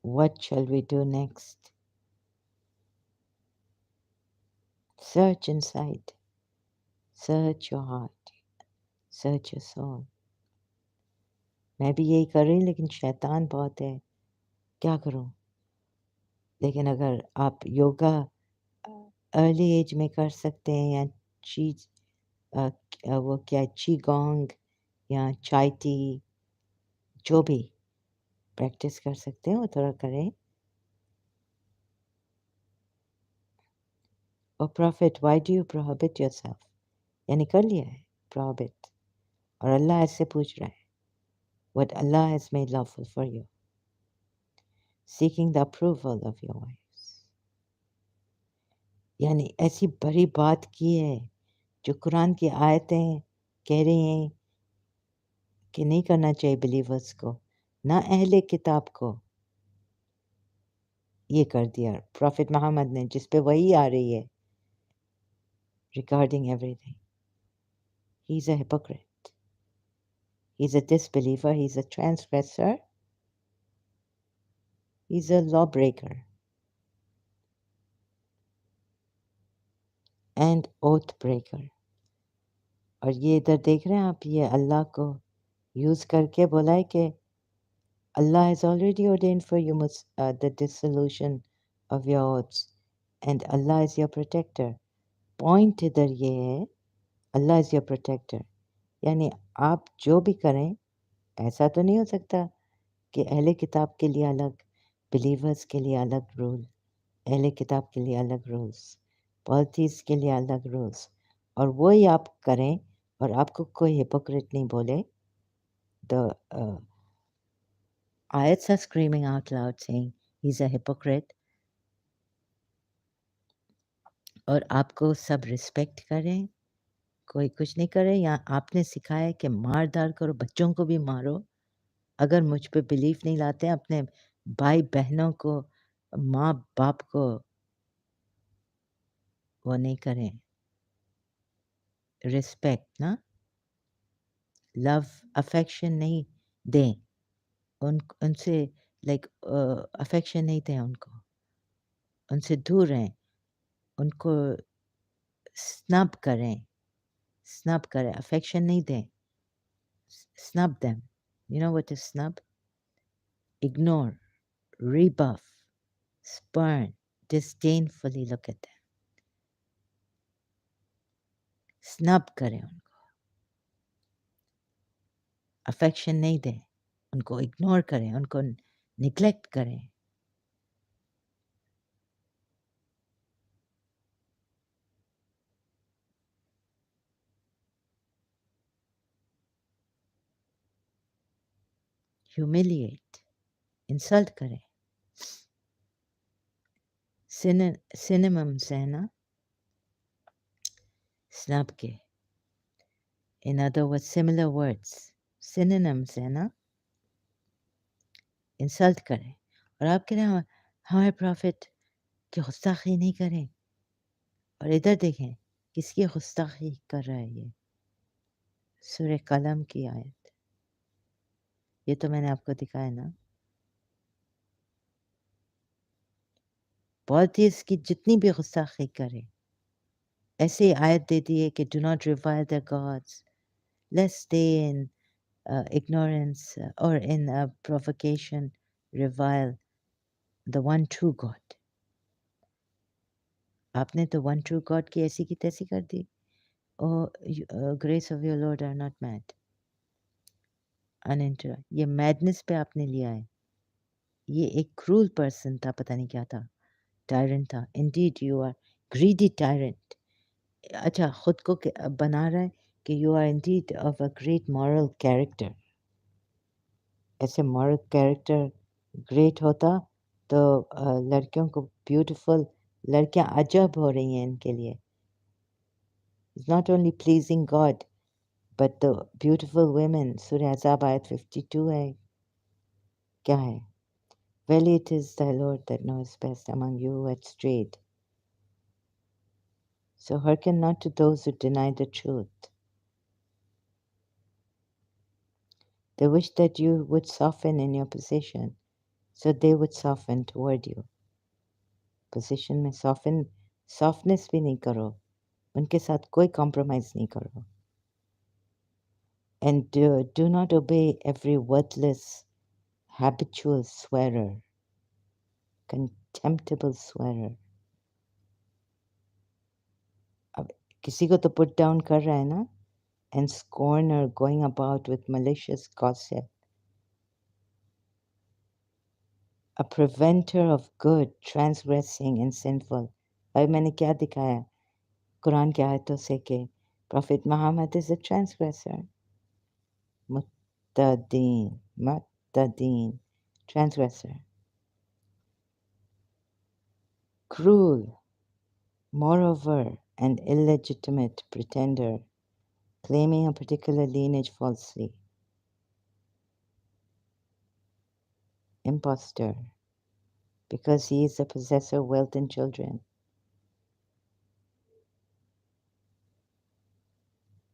what shall we do next? Search inside. Search your heart. Search your soul. मैं भी यही कर रही हूँ, लेकिन शैतान बहुत है. क्या करूँ? लेकिन अगर आप योगा अर्ली एज में कर सकते हैं, या चीज वो क्या ची गोंग या चाय टी, जो भी प्रैक्टिस कर सकते हैं वो थोड़ा करें. और profit, why do you prohibit yourself? यानी कर लिया है प्रोहिबिट, और अल्लाह ऐसे पूछ रहा है, what Allah has made lawful for you, seeking the approval of your wives. यानी ऐसी बड़ी बात की है जो कुरान की आयतें कह रही हैं कि नहीं करना चाहिए बिलीवर्स को, ना अहले किताब को. ये कर दिया प्रॉफिट मोहम्मद ने, जिस पे वही आ रही है regarding everything. He's a hypocrite. He's a disbeliever. He's a transgressor. He's a lawbreaker and oath breaker. और ये इधर देख रहे हैं आप, ये अल्लाह को यूज़ करके बोला है कि Allah has already ordained for you the dissolution of your oaths, and Allah is your protector. Point इधर ये है, Allah is your protector. यानी आप जो भी करें, ऐसा तो नहीं हो सकता कि अहले किताब के लिए अलग, बिलीवर्स के लिए अलग रूल, अहले किताब के लिए अलग रूल्स, पॉलिटीज़ के लिए अलग रूल्स, और वही आप करें और आपको कोई हिपोक्रेट नहीं बोले. The ayats are screaming out loud saying he's a hypocrite. और आपको सब रिस्पेक्ट करें, कोई कुछ नहीं करे. या आपने सिखाया कि मार धार करो, बच्चों को भी मारो. अगर मुझ पे बिलीफ नहीं लाते हैं, अपने भाई बहनों को, माँ बाप को वो नहीं करें. रिस्पेक्ट ना, लव अफेक्शन नहीं दें उनसे, लाइक अफेक्शन नहीं दें उनको, उनसे दूर रहें, उनको स्नब करें. स्नब करें, अफेक्शन नहीं दें. snub them. You know what is snub? Ignore, rebuff, spurn, disdainfully look at them, snub करें उनको, affection नहीं दें, उनको ignore करें, उनको neglect करें. Humiliate, insult करें. Synonyms है ना, snub के. In other words, similar words. Synonyms है ना, insult करें. और आप कह रहे हैं हमारे प्रॉफिट की गुस्ताखी नहीं करें. और इधर देखें किसकी गुस्ताखी कर रहा है ये, सूरह कलम की आयत. ये तो मैंने आपको दिखाया ना. पॉलिटिक्स की जितनी भी गुस्ताखी करे, ऐसे आयत दे दी है कि do not revile the gods, let's stay in ignorance or in provocation, revile the one true God. आपने तो one true God की ऐसी की तैसी कर दी. Oh, grace of your Lord are not mad. Uninterrupted. ये madness पे आपने लिया है. ये एक cruel person था, पता नहीं क्या था, tyrant था. Indeed, you are greedy tyrant. अच्छा, खुद को बना रहा है कि you are indeed of a great moral character. ऐसे moral character great होता तो लड़कियों को beautiful लड़कियां अजब हो रही हैं इनके लिए. It's not only pleasing God, but the beautiful women. Surah Azab ayat 52 है. क्या है? Verily it is thy Lord that knows best among you who had strayed. So hearken not to those who deny the truth. They wish that you would soften in your position, so they would soften toward you. Position में softness भी नहीं करो, उनके साथ कोई compromise नहीं करो. And do not obey every worthless, habitual swearer, contemptible swearer. अब किसी को तो put down कर रहा है ना, and scorner going about with malicious gossip, a preventer of good, transgressing and sinful. भाई मैंने क्या दिखाया कुरान की आयतों से कि Prophet Muhammad is a transgressor. Muttadeen, transgressor. Cruel, moreover, an illegitimate pretender, claiming a particular lineage falsely. Impostor, because he is the possessor of wealth and children.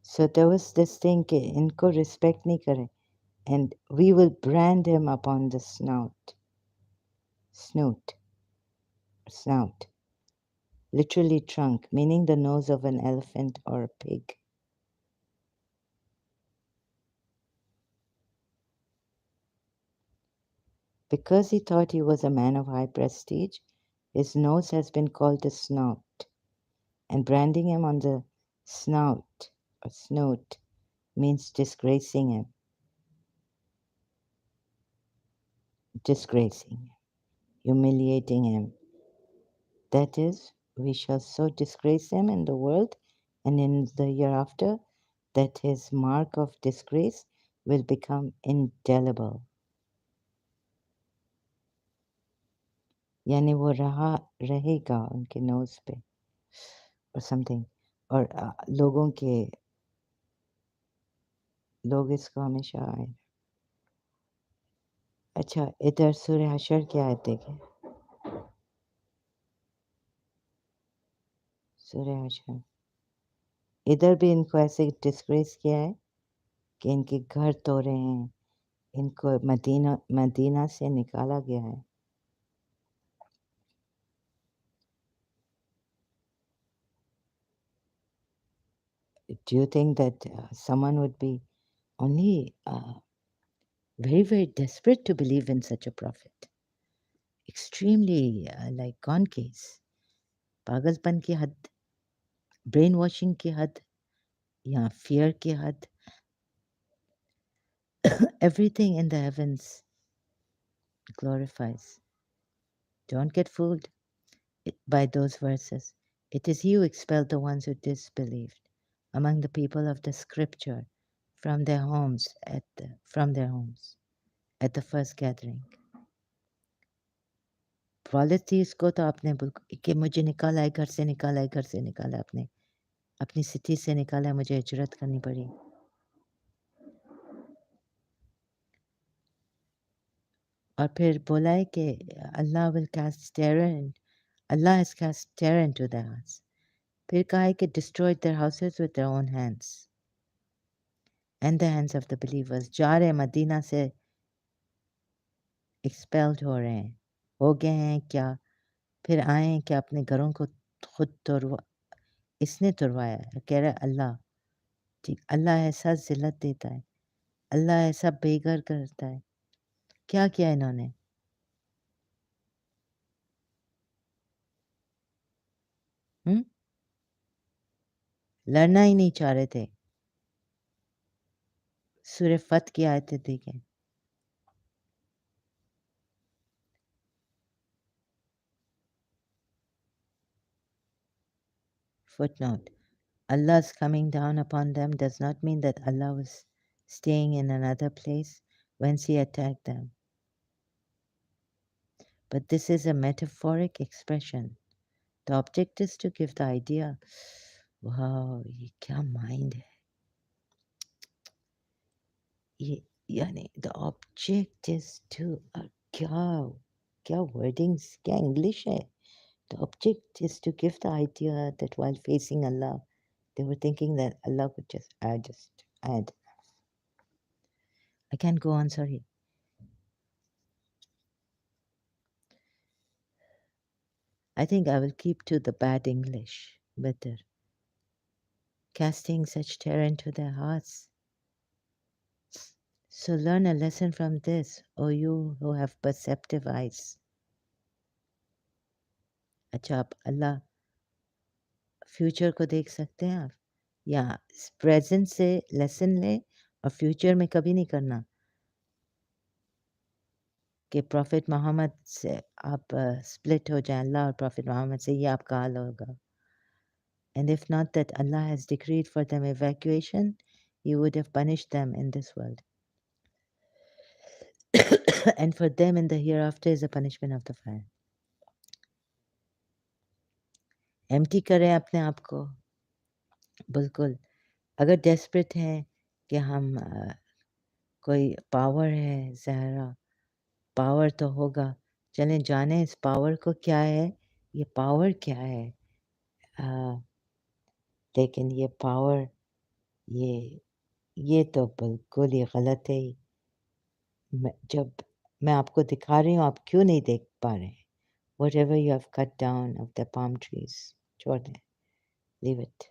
So there was this thing कि इनको respect नहीं करे, and we will brand him upon the snout, literally trunk, meaning the nose of an elephant or a pig. Because he thought he was a man of high prestige, his nose has been called the snout, and branding him on the snout or snoot means disgracing him, humiliating him. That is, we shall so disgrace him in the world and in the hereafter that his mark of disgrace will become indelible. यानी वो रहेगा उनके knows पे or something. और लोग इसको हमेशा आए. अच्छा, इधर सूर्य हशर की आयत देखें. सूर्य हशर इधर भी इनको ऐसे डिस्ग्रेस किया है कि इनके घर तोड़े हैं, इनको मदीना से निकाला गया है. Do you think that someone would be only very, very desperate to believe in such a prophet? extremely like gone case. पागलपन की हद, ब्रेन वॉशिंग की हद या फियर की हद. Everything in the heavens glorifies. Don't get fooled by those verses. It is he who expelled the ones who disbelieved among the people of the scripture from their homes at the first gathering. Policies को तो आपने बिल्कुल कि मुझे निकाला है घर से, निकाला है घर से, निकाला आपने अपनी सिटी से निकाला है, मुझे हिजरत करनी पड़ी. और फिर बोला है कि Allah will cast terror, Allah has cast terror into their hearts. फिर कहा है कि destroyed their houses with their own hands and the hands of the believers. जा रहे मदीना से एक्सपेल्ड हो रहे हैं, हो गए हैं क्या, फिर आए हैं कि अपने घरों को खुद तोड़वा, इसने तोड़वाया है. कह रहा है अल्लाह, ठीक, अल्लाह ऐसा ज़िल्लत देता है, अल्लाह ऐसा बेघर करता है. क्या किया इन्होंने? हुँ? लड़ना ही नहीं चाह रहे थे. सूरह फ़त की आयतें देखें. Footnote: Allah's coming down upon them does not mean that Allah was staying in another place whence he attacked them. But this is a metaphoric expression. The object is to give the idea, wow, ये क्या mind है. ये यानी the object is to क्या क्या wordings, क्या English है. The object is to give the idea that while facing Allah, they were thinking that Allah would just add. I can't go on, sorry. I think I will keep to the bad English better. Casting such terror into their hearts. So learn a lesson from this, O you who have perceptive eyes. अच्छा, आप अल्लाह future को देख सकते हैं आप, या present से lesson लें और फ्यूचर में कभी नहीं करना कि प्रॉफिट मोहम्मद से आप स्प्लिट हो जाएं, अल्लाह और प्रॉफिट मोहम्मद से, ये आपका हाल होगा. And if not that Allah has decreed for them evacuation, He would have punished them in this world. And for them in the hereafter is the punishment of the fire. Empty करें अपने आप को, बिल्कुल. अगर desperate हैं कि हम कोई पावर है ज़हरा, पावर तो होगा, चलें जाने इस पावर को क्या है, ये पावर क्या है. लेकिन ये पावर, ये तो बिल्कुल ही गलत है. जब मैं आपको दिखा रही हूँ, आप क्यों नहीं देख पा रहे हैं? Whatever you have cut down of the palm trees, छोड़ दें, leave it.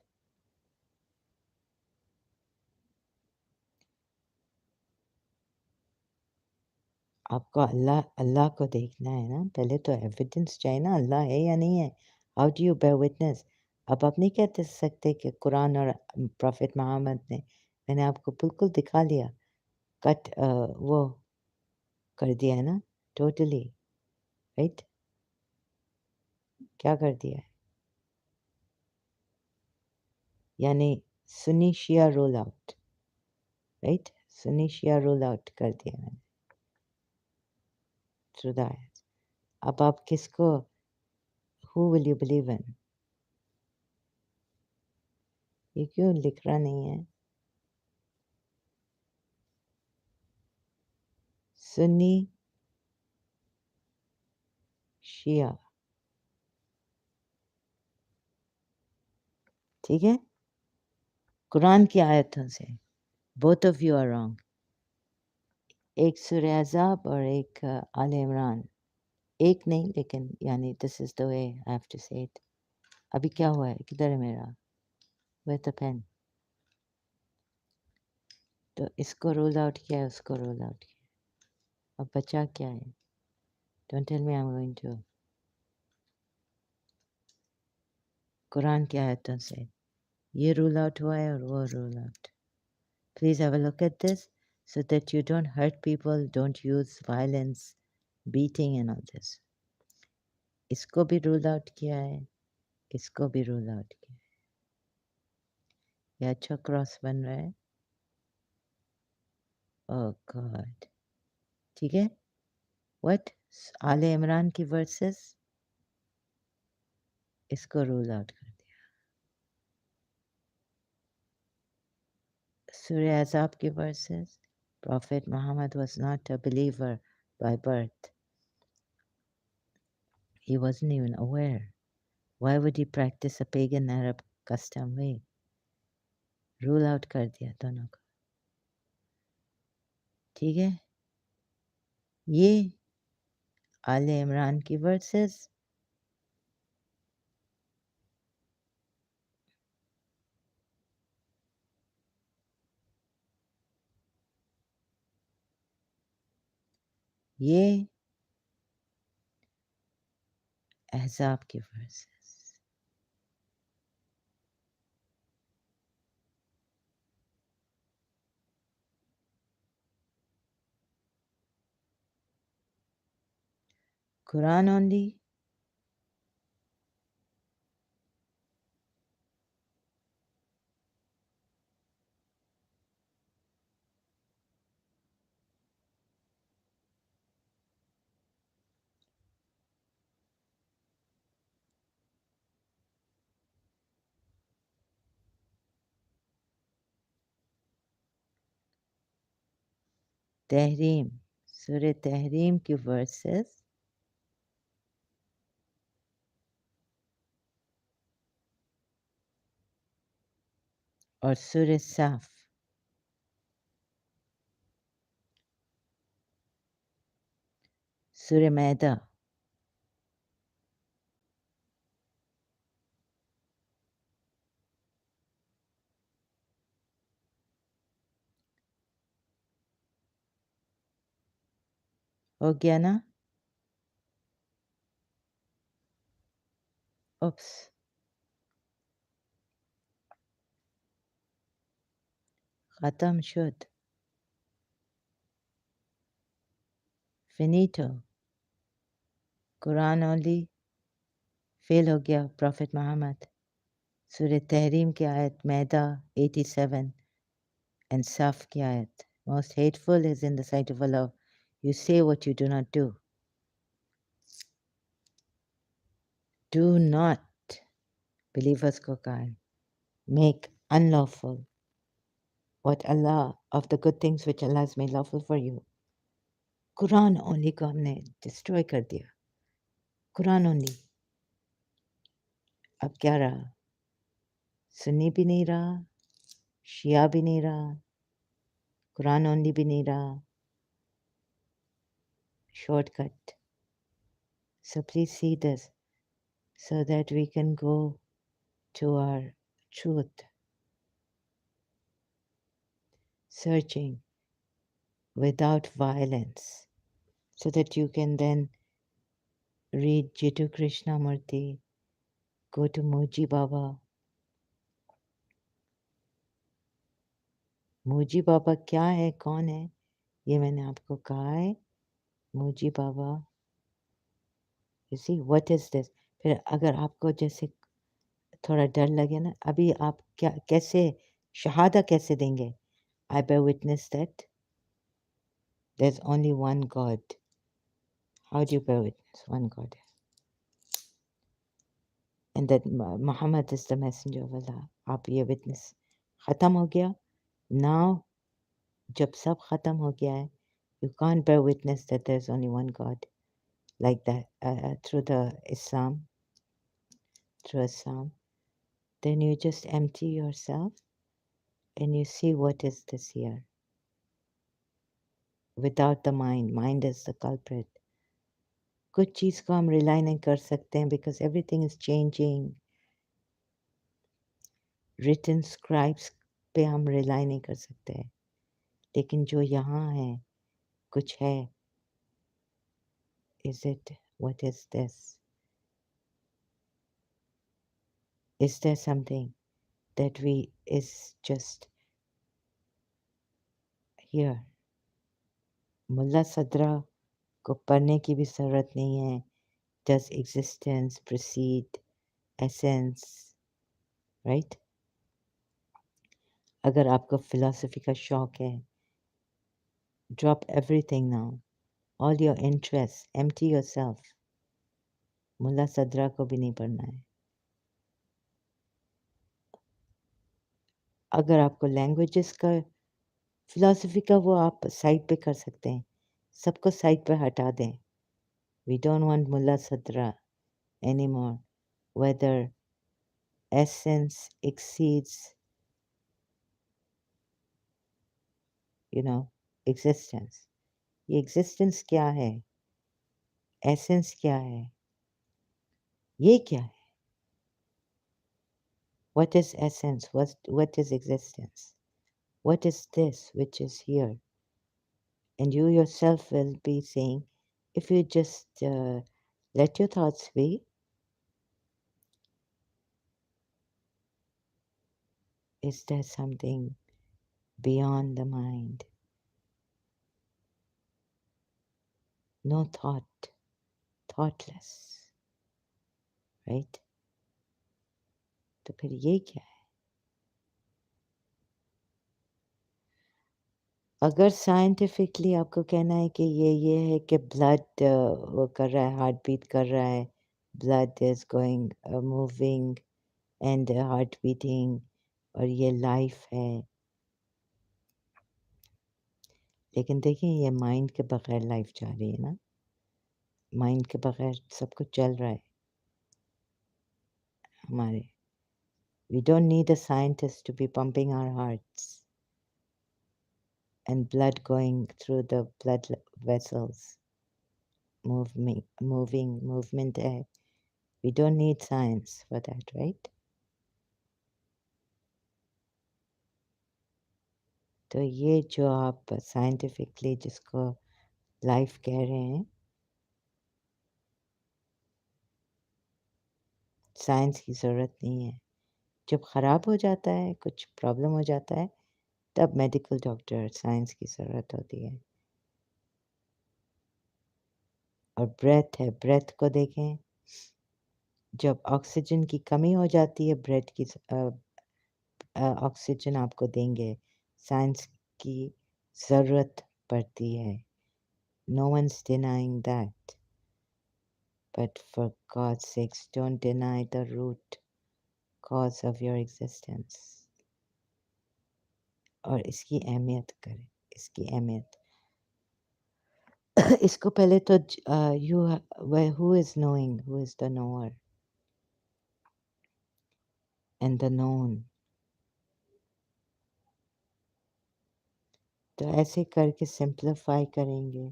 आपको अल्लाह को देखना है ना, पहले तो एविडेंस चाहिए ना, अल्लाह है या नहीं है. How do you bear witness? अब आप नहीं कहते सकते कि कुरान और प्रॉफिट मोहम्मद ने, मैंने आपको बिल्कुल दिखा लिया, कट वो कर दिया है ना, टोटली राइट. क्या कर दिया है? यानी सुन्नी शिया रोल आउट, राइट. सुन्नी शिया रोल आउट कर दिया मैंने थ्रू द आयत. अब आप किसको, who will you believe in? ये क्यों लिख रहा नहीं है? सुन्नी शिया, ठीक है. कुरान की आयतों से both of you are wrong. एक सूरह अज़ाब और एक आल इमरान. एक नहीं, लेकिन यानी this is the way I have to say it. अभी क्या हुआ है, किधर है मेरा विद द पेन? तो इसको रोल आउट किया है, उसको रोल आउट किया. अब बचा क्या है? Don't tell me I'm going to. Quran की आयतों से ये रूल आउट हुआ है और वो rule out. Please have a look at this so that you don't hurt people, don't use violence, beating and all this. इसको भी रूल आउट किया है, इसको भी रूल आउट किया है. ये अच्छा क्रॉस बन रहा है. Oh God. ठीक है. What? आले इमरान की वर्सेस इसको रूल आउट कर दिया. Surah Azab की verses. Prophet Muhammad was not a believer by birth. He wasn't even aware. Why would he practice a pagan Arab custom way? Rule out कर दिया दोनों को. ठीक है. ये आले इमरान की verses. ये अहज़ाब की verses. Quran only. तहरीम. सूरह तहरीम की verses. और सूरह साफ. सूरह मैदा. हो गया ना? Oops. खत्म शुद. Finito. Quran only. फेल हो गया. Prophet Muhammad. सूरह तहरीम की आयत मैदा 87 and साफ की आयत. Most hateful is in the sight of Allah. You say what you do not do. Do not, believers को कहा है, make unlawful what Allah, of the good things which Allah has made lawful for you. Quran only को हमने destroy कर दिया. Quran only. अब क्या रहा? सुन्नी भी नहीं रहा, शिया भी नहीं रहा, कुरान only भी नहीं रहा. Shortcut. So please see this so that we can go to our truth. Searching without violence so that you can then read Jiddu Krishnamurti, go to Muji Baba. Muji Baba क्या है, कौन है, ये मैंने आपको कहा है. Muji Baba. You see, what is this? फिर अगर आपको जैसे थोड़ा डर लगे ना, अभी आप क्या कैसे शहादा कैसे देंगे? I bear witness that there's only one God. How do you bear witness? One God. And that Muhammad is the messenger of Allah. आप ये witness ख़त्म हो गया. Now, जब सब ख़त्म हो गया है, you can't bear witness that there's only one God like that through Islam. Then you just empty yourself and you see what is this here. Without the mind, mind is the culprit. कुछ चीज़ को हम rely नहीं कर सकते हैं because everything is changing. Written scribes पे हम rely नहीं कर सकते हैं. लेकिन जो यहाँ है, कुछ है. Is it, what is this? Is there something that we is just here? मुल्ला सदरा को पढ़ने की भी ज़रूरत नहीं है. Does existence precede essence? Right? अगर आपको philosophy का शौक है, drop everything now. All your interests, empty yourself. मुल्ला सदरा को भी नहीं पढ़ना है. अगर आपको languages का philosophy का वो आप साइड पे कर सकते हैं. सबको साइड पे हटा दें. We don't want मुल्ला सदरा anymore. Whether essence exceeds, you know, existence. ये existence क्या है? Essence क्या है? ये क्या है? What is essence? What is existence? What is this which is here? And you yourself will be saying, if you just let your thoughts be, is there something beyond the mind? No thought, thoughtless, right? तो फिर ये क्या है? अगर scientifically आपको कहना है कि ये है कि ब्लड वो कर रहा है, हार्ट बीट कर रहा है, blood is going moving and heart beating, और ये लाइफ है. लेकिन देखिए ये माइंड के बगैर लाइफ जा रही है ना. माइंड के बगैर सब कुछ चल रहा है हमारे. We don't need a scientist to be pumping our hearts and blood going through the blood vessels. Movement है. We don't need science for that, right? तो ये जो आप साइंटिफिकली जिसको लाइफ कह रहे हैं, साइंस की ज़रूरत नहीं है. जब ख़राब हो जाता है, कुछ प्रॉब्लम हो जाता है, तब मेडिकल डॉक्टर साइंस की ज़रूरत होती है. और ब्रेथ है, ब्रेथ को देखें. जब ऑक्सीजन की कमी हो जाती है, ब्रेथ की ऑक्सीजन आपको देंगे. साइंस की ज़रूरत पड़ती है. No one's denying that. But for God's sakes, don't deny the root cause of your existence. और इसकी अहमियत करें, इसकी अहमियत. इसको पहले तो who is knowing, who is the knower and the known. तो ऐसे करके simplify करेंगे.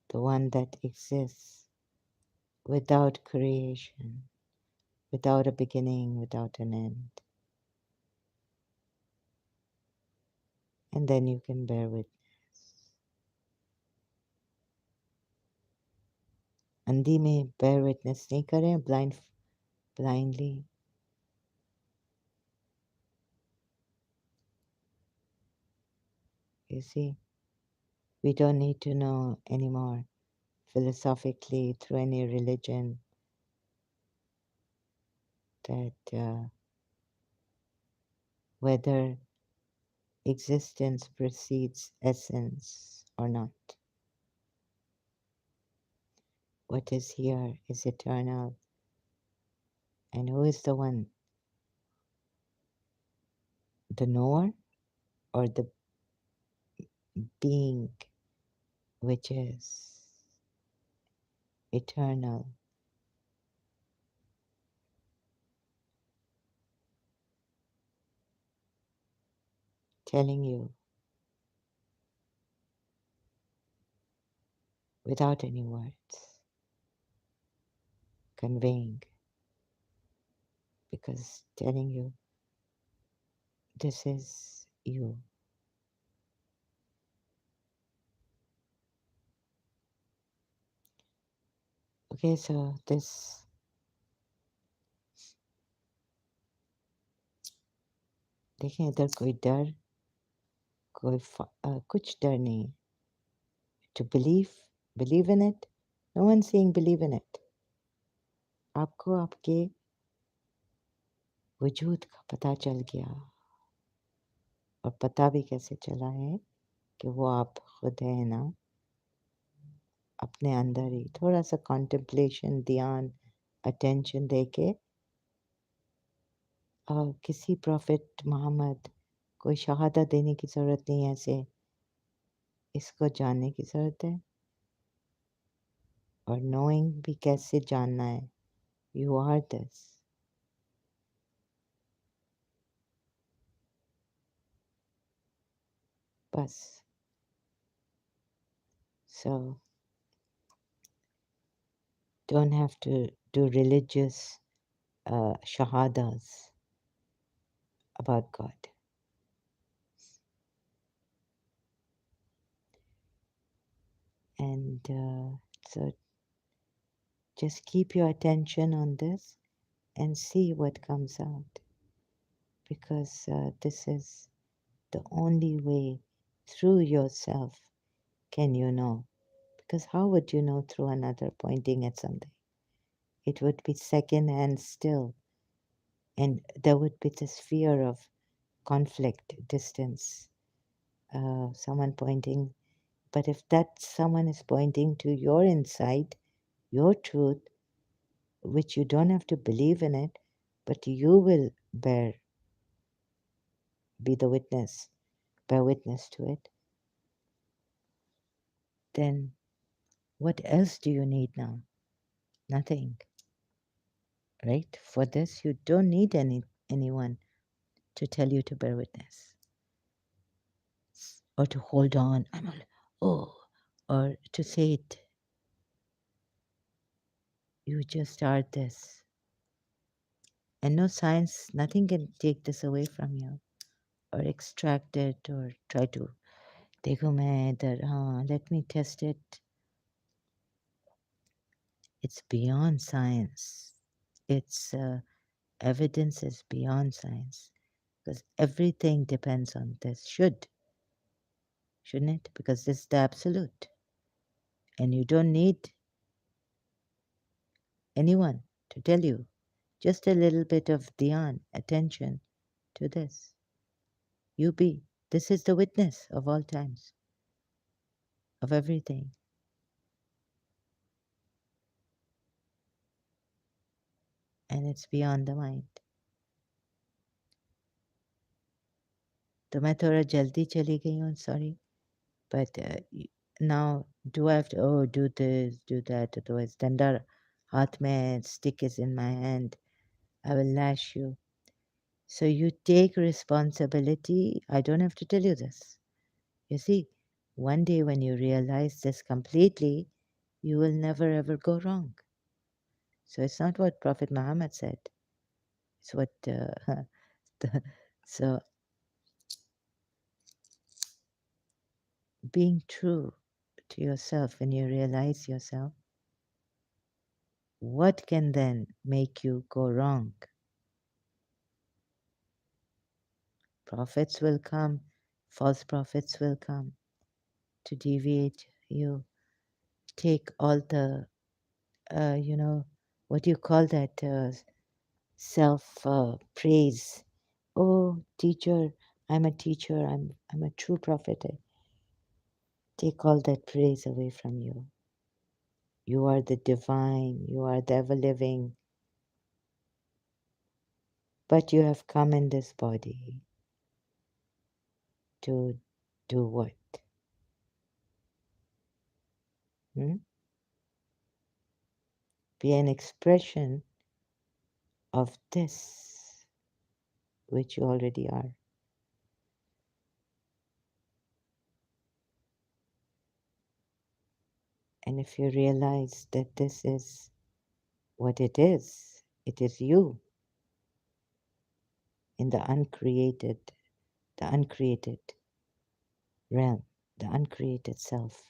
The one that exists without creation, without a beginning, without an end. And then you can bear witness. अंधी में bear witness नहीं करें, blindly. You see, we don't need to know anymore philosophically through any religion that whether existence precedes essence or not. What is here is eternal. And who is the one? The knower or the being which is eternal? Telling you without any words, conveying, because telling you this is you. Okay, so this, देखें इधर कोई डर, कोई कुछ डर नहीं. To believe in it. No one's saying believe in it. आपको आपके वजूद का पता चल गया, और पता भी कैसे चला है कि वो आप खुद हैं ना. अपने अंदर ही थोड़ा सा contemplation, ध्यान, attention देके, किसी प्रॉफिट मोहम्मद कोई शहादत देने की ज़रूरत नहीं है. ऐसे इसको जानने की ज़रूरत है, और knowing भी कैसे जानना है. You are this. बस. So don't have to do religious shahadas about God. And so just keep your attention on this and see what comes out, because this is the only way. Through yourself can you know, because how would you know through another pointing at something? It would be second hand still, and there would be this fear of conflict, distance, someone pointing. But if that someone is pointing to your insight, your truth, which you don't have to believe in it, but you will be the witness, bear witness to it, then what else do you need now? Nothing, right? For this, you don't need anyone to tell you to bear witness, or to hold on. Oh, or to say it. You just are this. And no science, nothing can take this away from you, or extract it, or try to, देखो मैं इधर, हाँ, let me test it. It's beyond science. It's evidence is beyond science, because everything depends on this. Shouldn't it? Because this is the absolute, and you don't need anyone to tell you. Just a little bit of dhyan, attention to this. You be. This is the witness of all times, of everything. And it's beyond the mind. तो मैं थोड़ा जल्दी चली गई हूँ, sorry. But now, do I have to, oh, do this, do that, otherwise danda हाथ में, stick is in my hand, I will lash you. So you take responsibility. I don't have to tell you this. You see, one day when you realize this completely, you will never ever go wrong. So it's not what Prophet Muhammad said. It's what, the, so being true to yourself, when you realize yourself, what can then make you go wrong? Prophets will come, false prophets will come to deviate you. Take all the, what do you call that? Self praise. Oh, teacher, I'm a teacher, I'm a true prophet. Take all that praise away from you. You are the divine, you are the ever living, but you have come in this body to do what? Hmm? Be an expression of this which you already are. And if you realize that this is what it is you in the uncreated realm, the uncreated self.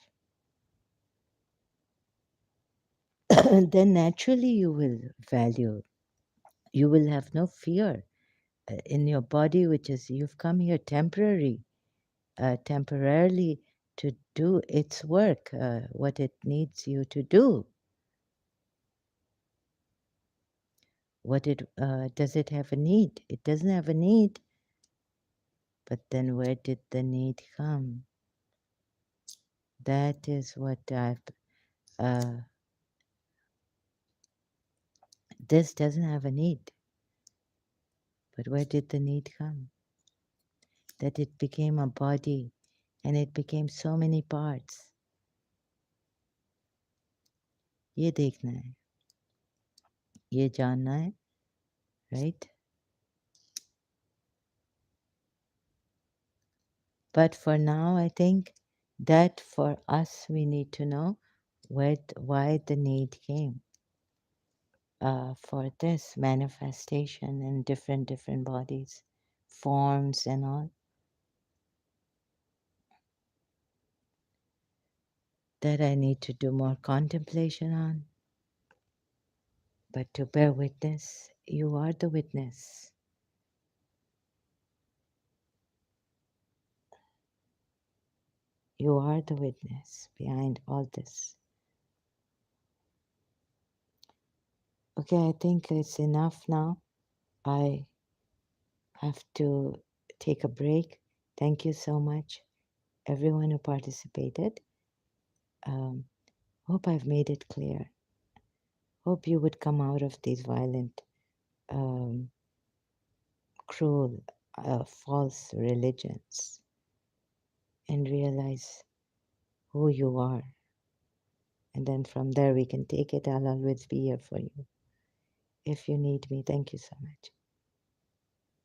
then naturally you will value, you will have no fear in your body, which is you've come here temporarily to do its work, what it needs you to do. What it does it have a need? It doesn't have a need, but then where did the need come? That is what I've. Uh, this doesn't have a need, but where did the need come? That it became a body, and it became so many parts. ये देखना है, ये जानना है, right? But for now, I think that for us, we need to know why the need came for this manifestation in different bodies, forms, and all. That I need to do more contemplation on. But to bear witness, you are the witness. You are the witness behind all this. Okay, I think it's enough now. I have to take a break. Thank you so much, everyone who participated. Um, hope I've made it clear. Hope you would come out of these violent, um, cruel, false religions and realize who you are. And then from there we can take it. I'll always be here for you. If you need me, thank you so much.